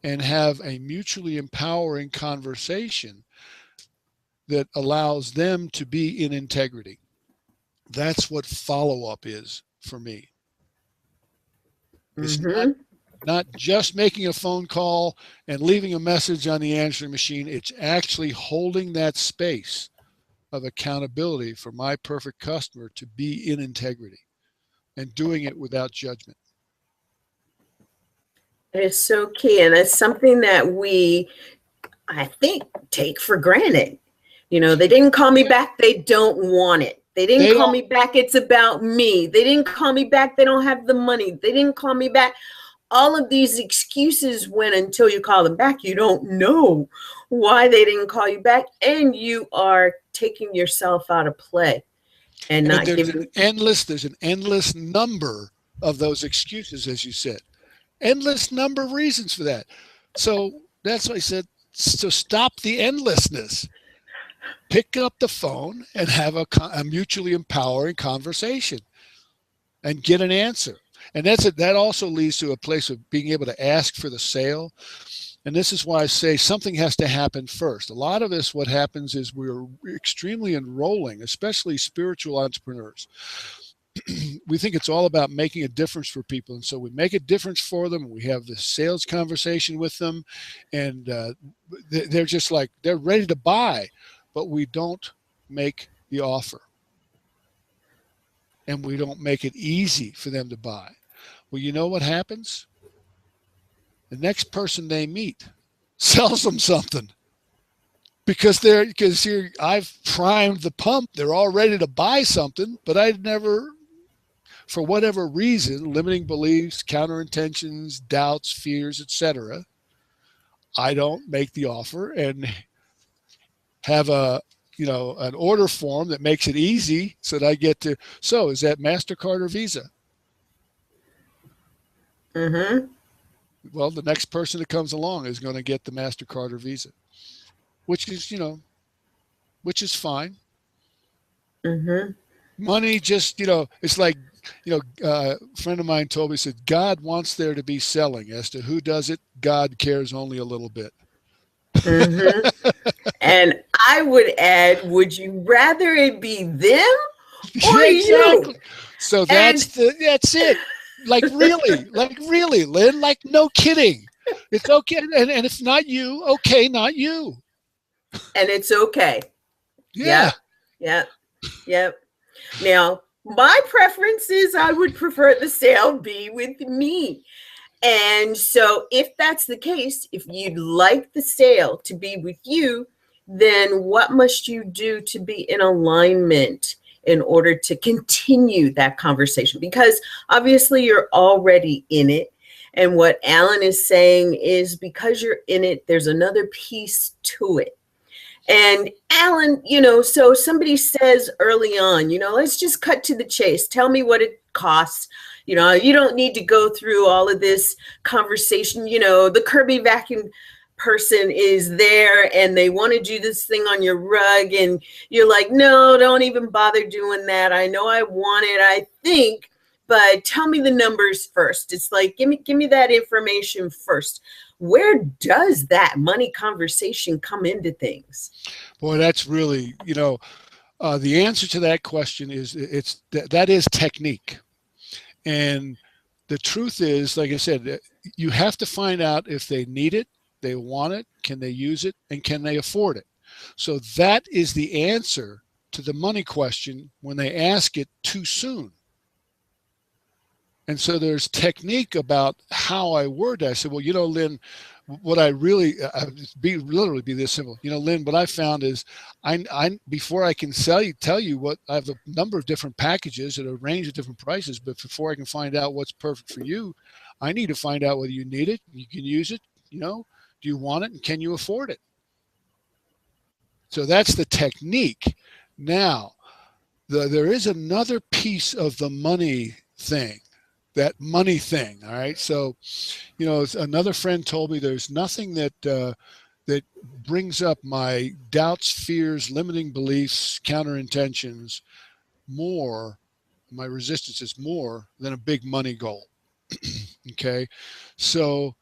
and have a mutually empowering conversation that allows them to be in integrity. That's what follow-up is for me. It's not just making a phone call and leaving a message on the answering machine. It's actually holding that space of accountability for my perfect customer to be in integrity and doing it without judgment. It is so key. And it's something that we, I think, take for granted. They didn't call me back. They don't want it. They didn't call me back. It's about me. They didn't call me back. They don't have the money. They didn't call me back. All of these excuses, when until you call them back, you don't know why they didn't call you back. And you are taking yourself out of play and not giving. There's an endless number of those excuses, as you said. Endless number of reasons for that. So that's why I said, so stop the endlessness. Pick up the phone and have a mutually empowering conversation and get an answer. And that also leads to a place of being able to ask for the sale. And this is why I say something has to happen first. A lot of this, what happens is we're extremely enrolling, especially spiritual entrepreneurs. We think it's all about making a difference for people. And so we make a difference for them. We have this sales conversation with them, and they're just like, they're ready to buy, but we don't make the offer. And we don't make it easy for them to buy. Well, you know what happens? The next person they meet sells them something. Because I've primed the pump. They're all ready to buy something, but I'd never, for whatever reason, limiting beliefs, counterintentions, doubts, fears, etc., I don't make the offer and have a an order form that makes it easy so that I get to. So is that MasterCard or Visa? Mm-hmm. Well, the next person that comes along is going to get the MasterCard or Visa, which is which is fine. Mm-hmm. Money just it's like a friend of mine told me, said God wants there to be selling. As to who does it, God cares only a little bit. Mm-hmm. And I would add, would you rather it be them or Yeah, you? exactly. So And that's it. Like really, Lynn, like no kidding. It's okay, and if not you, okay, not you. it's okay. Yeah. Yep. Yep. Yep. Now, my preference is I would prefer the sale be with me. And so, if that's the case, if you'd like the sale to be with you, then what must you do to be in alignment in order to continue that conversation? Because obviously, you're already in it. And what Alan is saying is because you're in it, there's another piece to it. And Alan, so somebody says early on, let's just cut to the chase. Tell me what it costs. You don't need to go through all of this conversation. The Kirby vacuum person is there and they want to do this thing on your rug. And you're like, no, don't even bother doing that. I know I want it, I think, but tell me the numbers first. It's like, give me that information first. Where does that money conversation come into things? Boy, that's really the answer to that question is that is technique. And the truth is, like I said, you have to find out if they need it, they want it, can they use it, and can they afford it. So that is the answer to the money question when they ask it too soon. And so there's technique about how I word that. I said, well, Lynn, what I really literally be this simple. Lynn, what I found is I before I can tell you what I have a number of different packages at a range of different prices, but before I can find out what's perfect for you, I need to find out whether you need it, you can use it, do you want it, and can you afford it? So that's the technique. Now, there is another piece of the money thing, that money thing. All right. So, another friend told me there's nothing that brings up my doubts, fears, limiting beliefs, counter intentions more, my resistance is more than a big money goal. Okay. So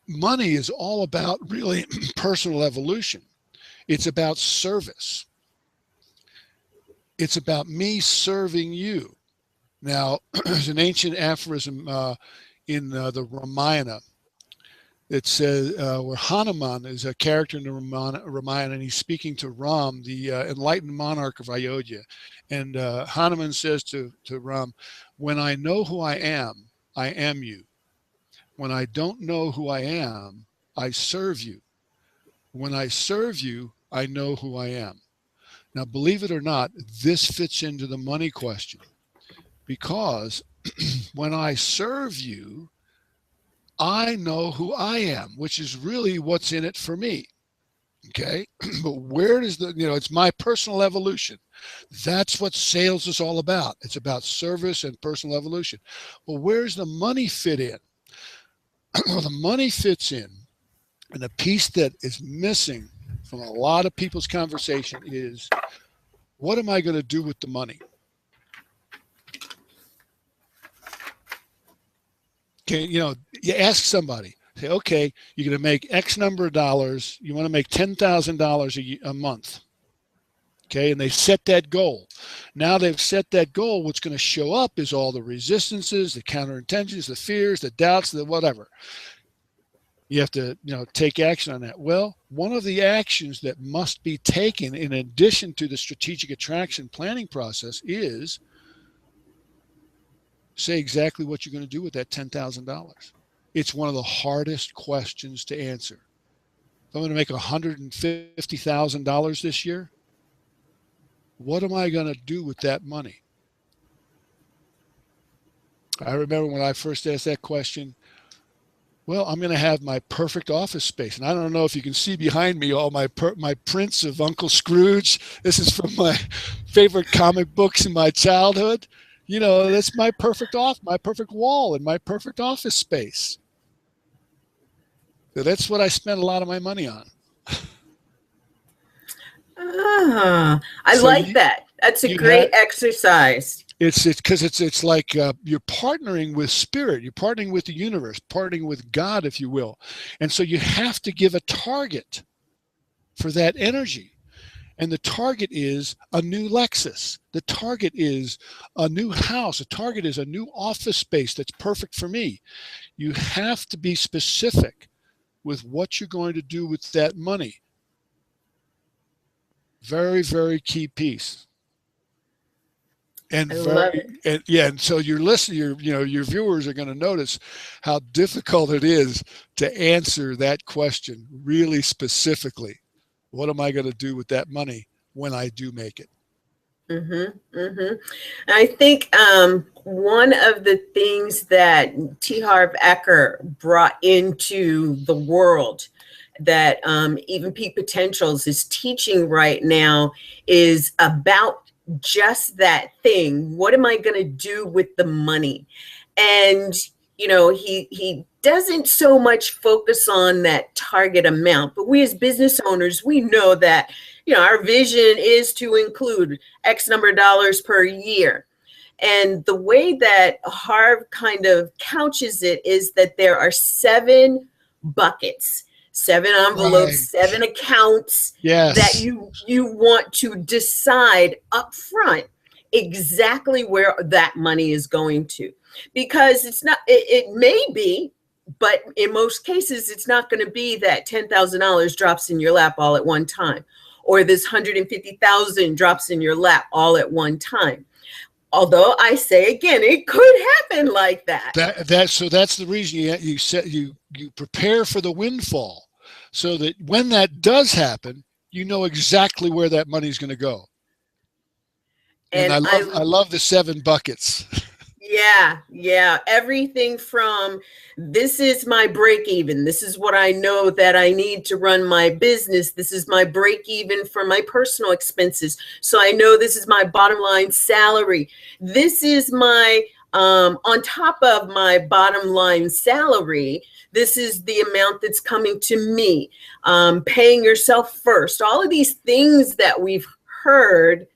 money is all about really personal evolution. It's about service. It's about me serving you. Now, there's an ancient aphorism in the Ramayana that says where Hanuman is a character in the Ramayana, and he's speaking to Ram, the enlightened monarch of Ayodhya. And Hanuman says to Ram, when I know who I am you. When I don't know who I am, I serve you. When I serve you, I know who I am. Now, believe it or not, this fits into the money question because when I serve you, I know who I am, which is really what's in it for me. Okay. But where does it's my personal evolution. That's what sales is all about. It's about service and personal evolution. Well, where's the money fit in? Well, the money fits in. And the piece that is missing from a lot of people's conversation is what am I going to do with the money? Okay. You ask somebody, say, okay, you're going to make X number of dollars. You want to make $10,000 a month. Okay. And they set that goal. Now they've set that goal. What's going to show up is all the resistances, the counterintentions, the fears, the doubts, the whatever. You have to, take action on that. Well, one of the actions that must be taken in addition to the strategic attraction planning process is say exactly what you're going to do with that $10,000. It's one of the hardest questions to answer. If I'm going to make $150,000 this year, what am I going to do with that money? I remember when I first asked that question, Well, I'm going to have my perfect office space. And I don't know if you can see behind me all my prints of Uncle Scrooge. This is from my favorite comic books in my childhood. You know, that's my perfect wall and my perfect office space. So that's what I spent a lot of my money on. I So like that. That's a you have great exercise. it's because it's like you're partnering with spirit, you're partnering with the universe, partnering with God, if you will, and so you have to give a target for that energy. And the target is a new Lexus. The target is a new house. The target is a new office space that's perfect for me. You have to be specific with what you're going to do with that money. Very, very key piece. And I love it. and so your listener, your viewers are going to notice how difficult it is to answer that question really specifically. What am I going to do with that money when I do make it? I think one of the things that T. Harv Eker brought into the world that even Peak Potentials is teaching right now is about just that thing. What am I going to do with the money? And he doesn't so much focus on that target amount, but we as business owners, we know that our vision is to include X number of dollars per year. And the way that Harv kind of couches it is that there are 7 buckets, 7 envelopes, Right. 7 accounts that Yes. you want to decide up front exactly where that money is going to. Because it may be, but in most cases, it's not going to be that $10,000 drops in your lap all at one time, or this 150,000 drops in your lap all at one time. Although I say again, it could happen like that. So that's the reason you prepare for the windfall, so that when that does happen, you know exactly where that money's going to go. And And I love the 7 buckets. yeah. Everything from this is my break even. This is what I know that I need to run my business. This is my break even for my personal expenses. So I know this is my bottom line salary. This is my, on top of my bottom line salary, this is the amount that's coming to me. Paying yourself first. All of these things that we've heard,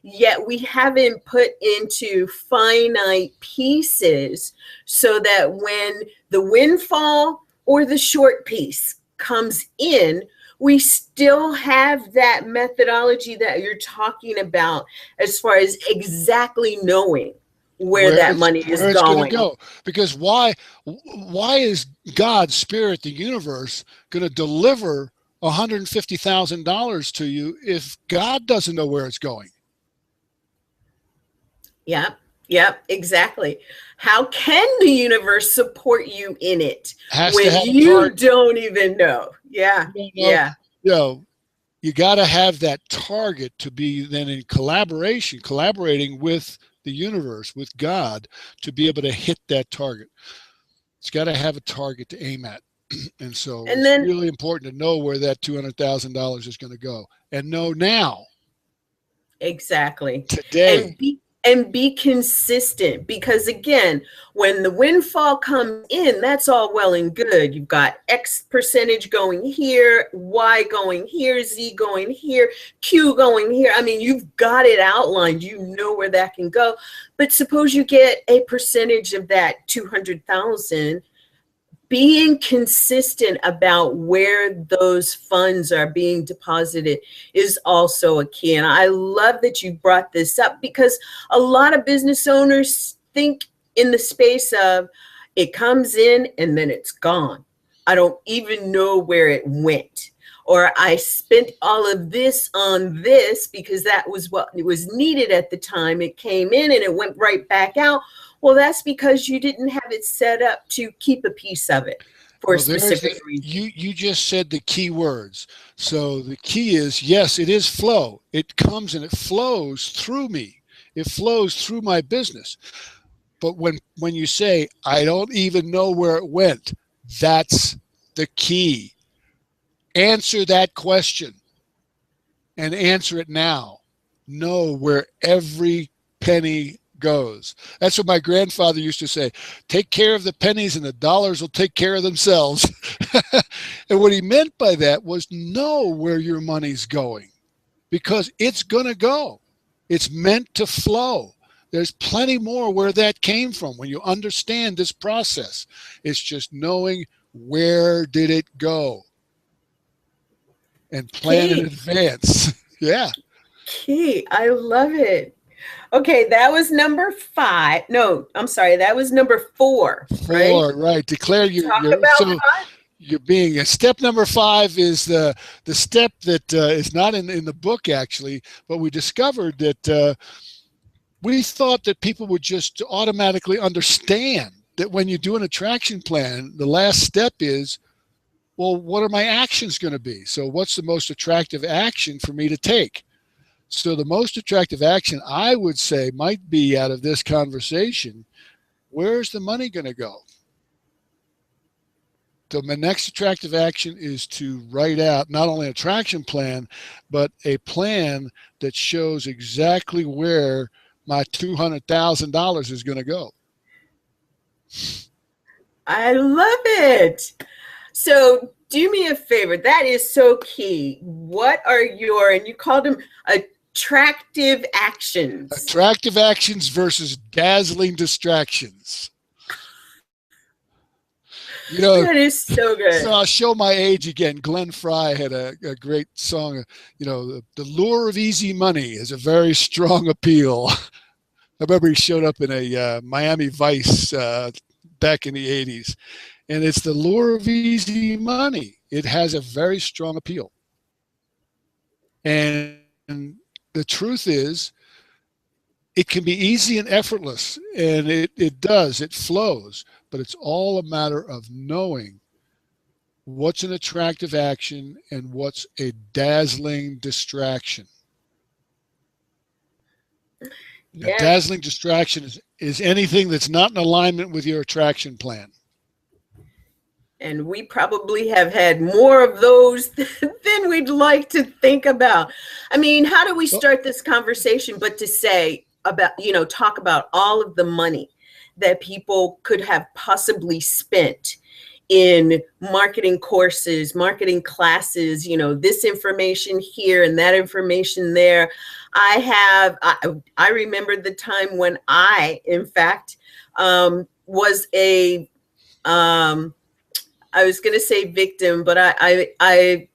yet we haven't put into finite pieces so that when the windfall or the short piece comes in, we still have that methodology that you're talking about as far as exactly knowing where that money is Where it's going to going. go. Because why is God, spirit, the universe going to deliver $150,000 to you if God doesn't know where it's going? Yep, exactly. How can the universe support you in it Has to when have a you target. don't even know? Yeah, You don't know. yeah. You got to have that target to be then in collaborating with the universe, with God, to be able to hit that target. It's got to have a target to aim at. And so And it's then really important to know where that $200,000 is going to go, and know now, exactly. today. And be consistent, because again, when the windfall comes in, that's all well and good. You've got X percentage going here, Y going here, Z going here, Q going here. I mean, you've got it outlined. You know where that can go. But suppose you get a percentage of that 200,000. Being consistent about where those funds are being deposited is also a key. And I love that you brought this up, because a lot of business owners think in the space of it comes in and then it's gone. I don't even know where it went. Or I spent all of this on this because that was what was needed at the time. It came in and it went right back out. Well, that's because you didn't have it set up to keep a piece of it for a Well, there's specific reason. you just said the key words. So the key is, yes, it is flow. It comes and it flows through me. It flows through my business. But when you say I don't even know where it went, That's the key. Answer that question and answer it now. Know where every penny goes. That's what my grandfather used to say. Take care of the pennies and the dollars will take care of themselves. And what he meant by that was know where your money's going, because it's going to go. It's meant to flow. There's plenty more where that came from when you understand this process. It's just knowing where did it go and plan in Key. advance. Yeah. Key. I love it. Okay, that was number 5. No, I'm sorry. That was number 4, right? 4, right. Declare Talk your about so you're being step number 5 is the step that is not in the book actually, but we discovered that we thought that people would just automatically understand that when you do an attraction plan, the last step is, well, what are my actions going to be? So what's the most attractive action for me to take? So the most attractive action I would say might be out of this conversation, where's the money going to go? So my next attractive action is to write out not only an attraction plan, but a plan that shows exactly where my $200,000 is going to go. I love it. So do me a favor. That is so key. What are your, and you called them attractive actions? Attractive actions versus dazzling distractions. You know, that is so good. So I'll show my age again. Glenn Fry had a great song. You know, the lure of easy money has a very strong appeal. I remember he showed up in a Miami Vice back in the 80s. And it's the lure of easy money. It has a very strong appeal. And the truth is, it can be easy and effortless. And it does. It flows. But it's all a matter of knowing what's an attractive action and what's a dazzling distraction. Yeah. A dazzling distraction is anything that's not in alignment with your attraction plan. And we probably have had more of those than we'd like to think about. I mean, how do we start this conversation but to say about, talk about all of the money that people could have possibly spent in marketing courses, marketing classes, this information here and that information there. I remember the time when I, in fact, was a, I was going to say victim, but I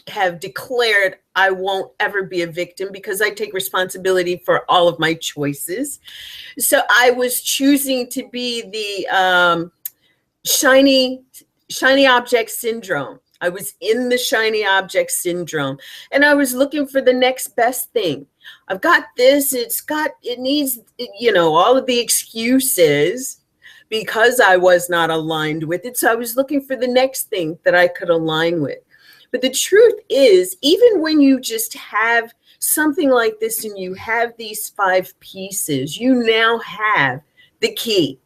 have declared I won't ever be a victim because I take responsibility for all of my choices. So I was choosing to be the shiny object syndrome. I was in the shiny object syndrome and I was looking for the next best thing. I've got this, it needs, all of the excuses because I was not aligned with it. So I was looking for the next thing that I could align with. But the truth is, even when you just have something like this and you have these 5 pieces, you now have the key.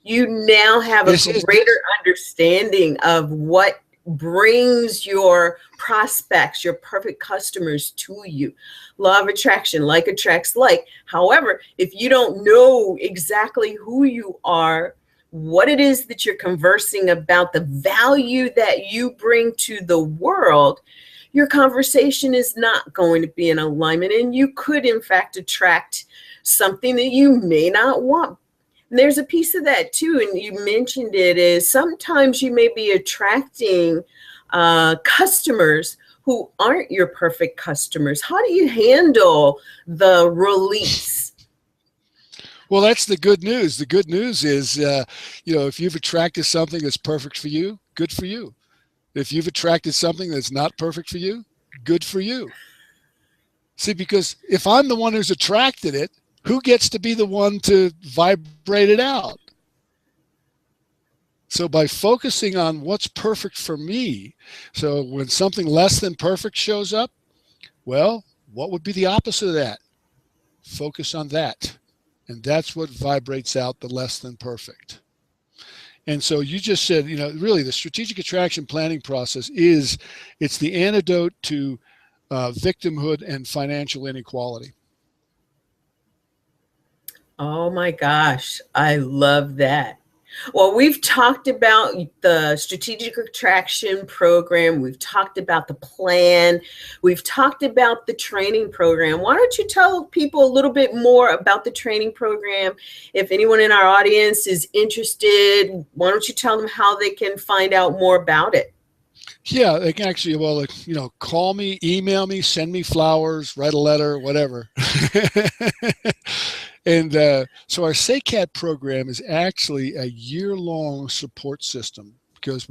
You now have a greater understanding of what brings your prospects, your perfect customers to you. Law of attraction, like attracts like. However, if you don't know exactly who you are, what it is that you're conversing about, the value that you bring to the world, your conversation is not going to be in alignment. And you could, in fact, attract something that you may not want. And there's a piece of that too, and you mentioned it, is sometimes you may be attracting customers who aren't your perfect customers. How do you handle the release? Well, that's the good news. The good news is, if you've attracted something that's perfect for you, good for you. If you've attracted something that's not perfect for you, good for you. See, because if I'm the one who's attracted it, who gets to be the one to vibrate it out? So by focusing on what's perfect for me, so when something less than perfect shows up, well, what would be the opposite of that? Focus on that. And that's what vibrates out the less than perfect. And so you just said, really the strategic attraction planning process it's the antidote to victimhood and financial inequality. Oh my gosh, I love that. Well, we've talked about the strategic attraction program. We've talked about the plan. We've talked about the training program. Why don't you tell people a little bit more about the training program? If anyone in our audience is interested, why don't you tell them how they can find out more about it? Yeah, they can actually, well, call me, email me, send me flowers, write a letter, whatever. And so our SACAT program is actually a year-long support system because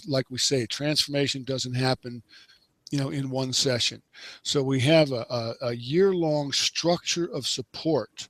like we say, transformation doesn't happen, in one session. So we have a year-long structure of support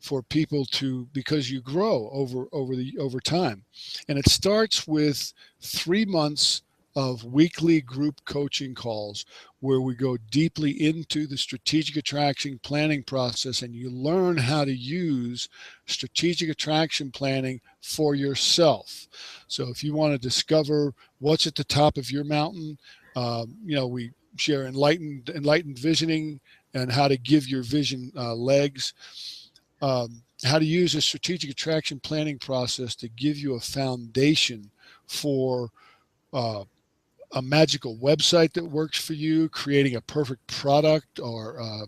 for people because you grow over time, and it starts with 3 months of weekly group coaching calls where we go deeply into the strategic attraction planning process, and you learn how to use strategic attraction planning for yourself. So if you want to discover what's at the top of your mountain, we share enlightened visioning and how to give your vision legs, how to use a strategic attraction planning process to give you a foundation for uh, a magical website that works for you, creating a perfect product or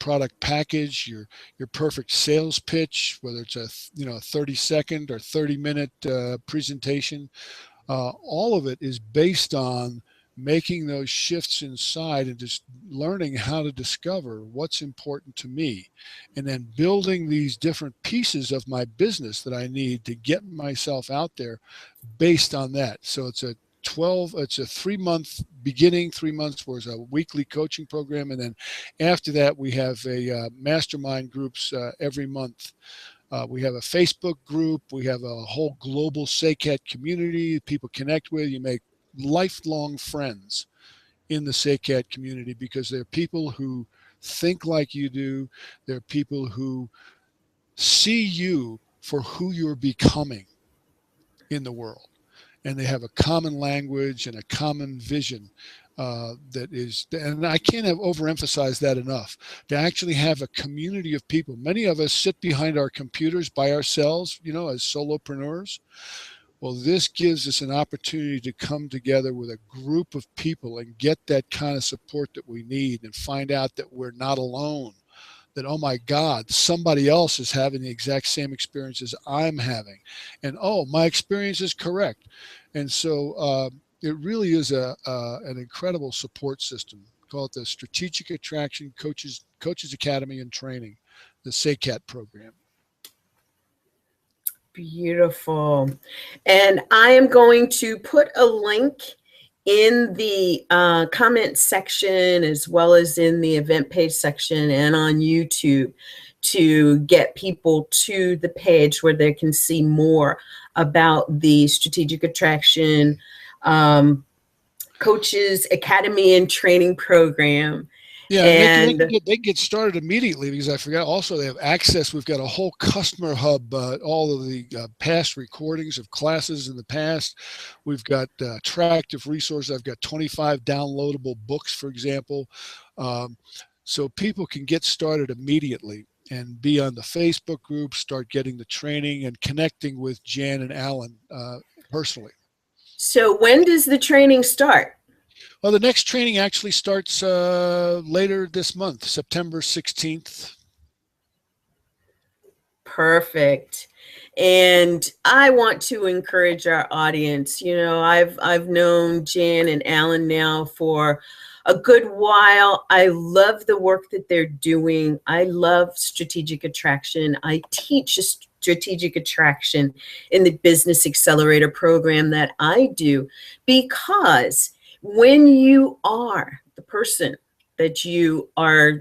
product package, your perfect sales pitch, whether it's a 30-second or 30-minute presentation. All of it is based on making those shifts inside and just learning how to discover what's important to me, and then building these different pieces of my business that I need to get myself out there based on that. So it's a 3-month beginning, 3 months where it's a weekly coaching program. And then after that, we have a mastermind groups every month. We have a Facebook group. We have a whole global SACAT community people connect with. You make lifelong friends in the SACAT community because they're people who think like you do. They're people who see you for who you're becoming in the world. And they have a common language and a common vision and I can't have overemphasized that enough, to actually have a community of people. Many of us sit behind our computers by ourselves, as solopreneurs. Well, this gives us an opportunity to come together with a group of people and get that kind of support that we need and find out that we're not alone, that, oh my God, somebody else is having the exact same experiences I'm having. And, oh, my experience is correct. And so it really is an incredible support system. Call it the Strategic Attraction Coaches Academy and Training, the SACAT program. Beautiful. And I am going to put a link in the comment section as well as in the event page section and on YouTube to get people to the page where they can see more about the Strategic Attraction Coaches Academy and Training Program. Yeah, and they can get started immediately, because I forgot also they have access. We've got a whole customer hub, all of the past recordings of classes in the past. We've got attractive resources. I've got 25 downloadable books, for example. So people can get started immediately and be on the Facebook group, start getting the training and connecting with Jan and Alan personally. So when does the training start? Well, the next training actually starts later this month, September 16th. Perfect. And I want to encourage our audience. I've known Jan and Alan now for a good while. I love the work that they're doing. I love strategic attraction. I teach strategic attraction in the Business Accelerator program that I do, because when you are the person that you are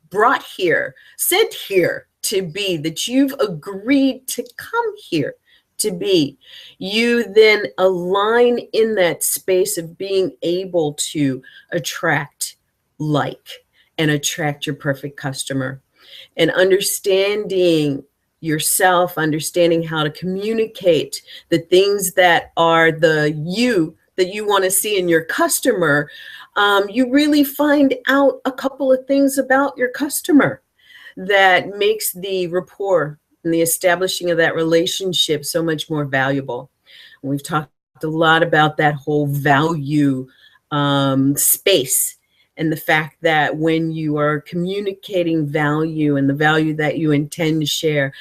brought here, sent here to be, that you've agreed to come here to be, you then align in that space of being able to attract and attract your perfect customer, and understanding yourself, understanding how to communicate the things that are the you that you want to see in your customer, you really find out a couple of things about your customer that makes the rapport and the establishing of that relationship so much more valuable. We've talked a lot about that whole value space, and the fact that when you are communicating value and the value that you intend to share,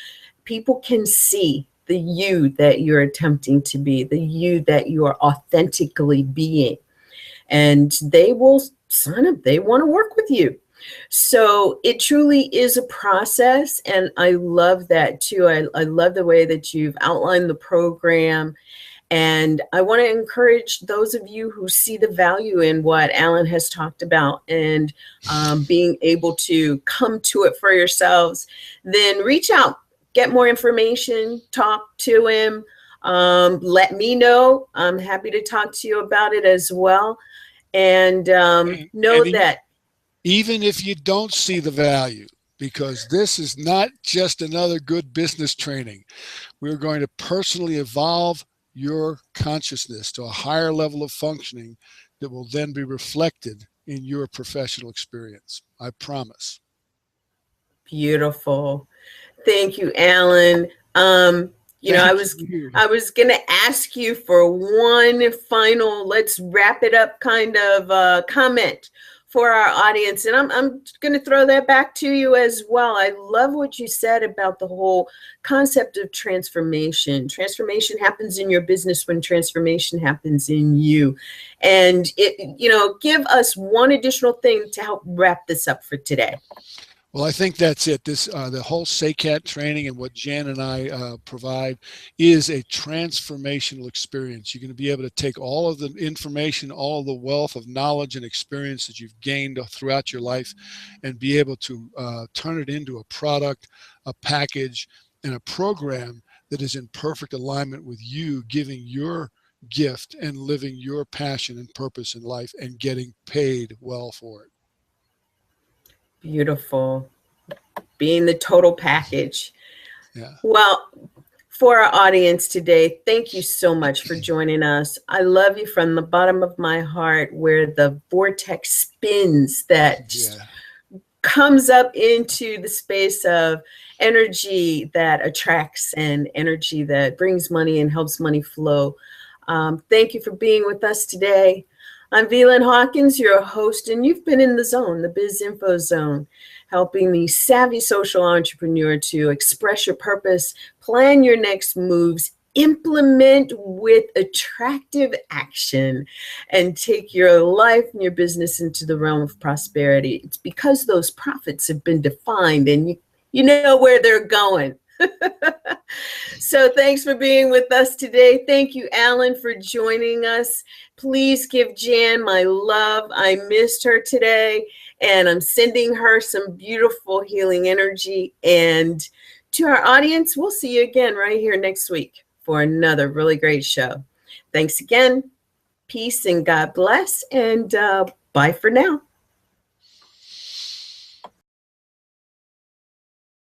people can see the you that you're attempting to be, the you that you are authentically being, and they will sign up. They want to work with you. So it truly is a process, and I love that too. I love the way that you've outlined the program, and I want to encourage those of you who see the value in what Alan has talked about and being able to come to it for yourselves, then reach out, get more information, talk to him, let me know. I'm happy to talk to you about it as well. And know and that even if you don't see the value, because this is not just another good business training. We're going to personally evolve your consciousness to a higher level of functioning that will then be reflected in your professional experience. I promise. beautiful. Thank you, Alan. I Thank was you. I was gonna ask you for one final, let's wrap it up kind of comment for our audience, and I'm gonna throw that back to you as well. I love what you said about the whole concept of transformation. Transformation happens in your business when transformation happens in you, and give us one additional thing to help wrap this up for today. Well, I think that's it. The whole SACAT training and what Jan and I provide is a transformational experience. You're going to be able to take all of the information, all of the wealth of knowledge and experience that you've gained throughout your life, and be able to turn it into a product, a package, and a program that is in perfect alignment with you giving your gift and living your passion and purpose in life and getting paid well for it. Beautiful. Being the total package. Yeah. Well, for our audience today, thank you so much for joining us. I love you from the bottom of my heart, where the vortex spins that just comes up into the space of energy that attracts and energy that brings money and helps money flow. Thank you for being with us today. I'm Velin Hawkins, your host, and you've been in the zone, the Biz Info Zone, helping the savvy social entrepreneur to express your purpose, plan your next moves, implement with attractive action, and take your life and your business into the realm of prosperity. It's because those profits have been defined and you know where they're going. So thanks for being with us today. Thank you, Alan, for joining us. Please give Jan my love. I missed her today, and I'm sending her some beautiful healing energy. And to our audience, we'll see you again right here next week for another really great show. Thanks again. Peace and God bless, and bye for now.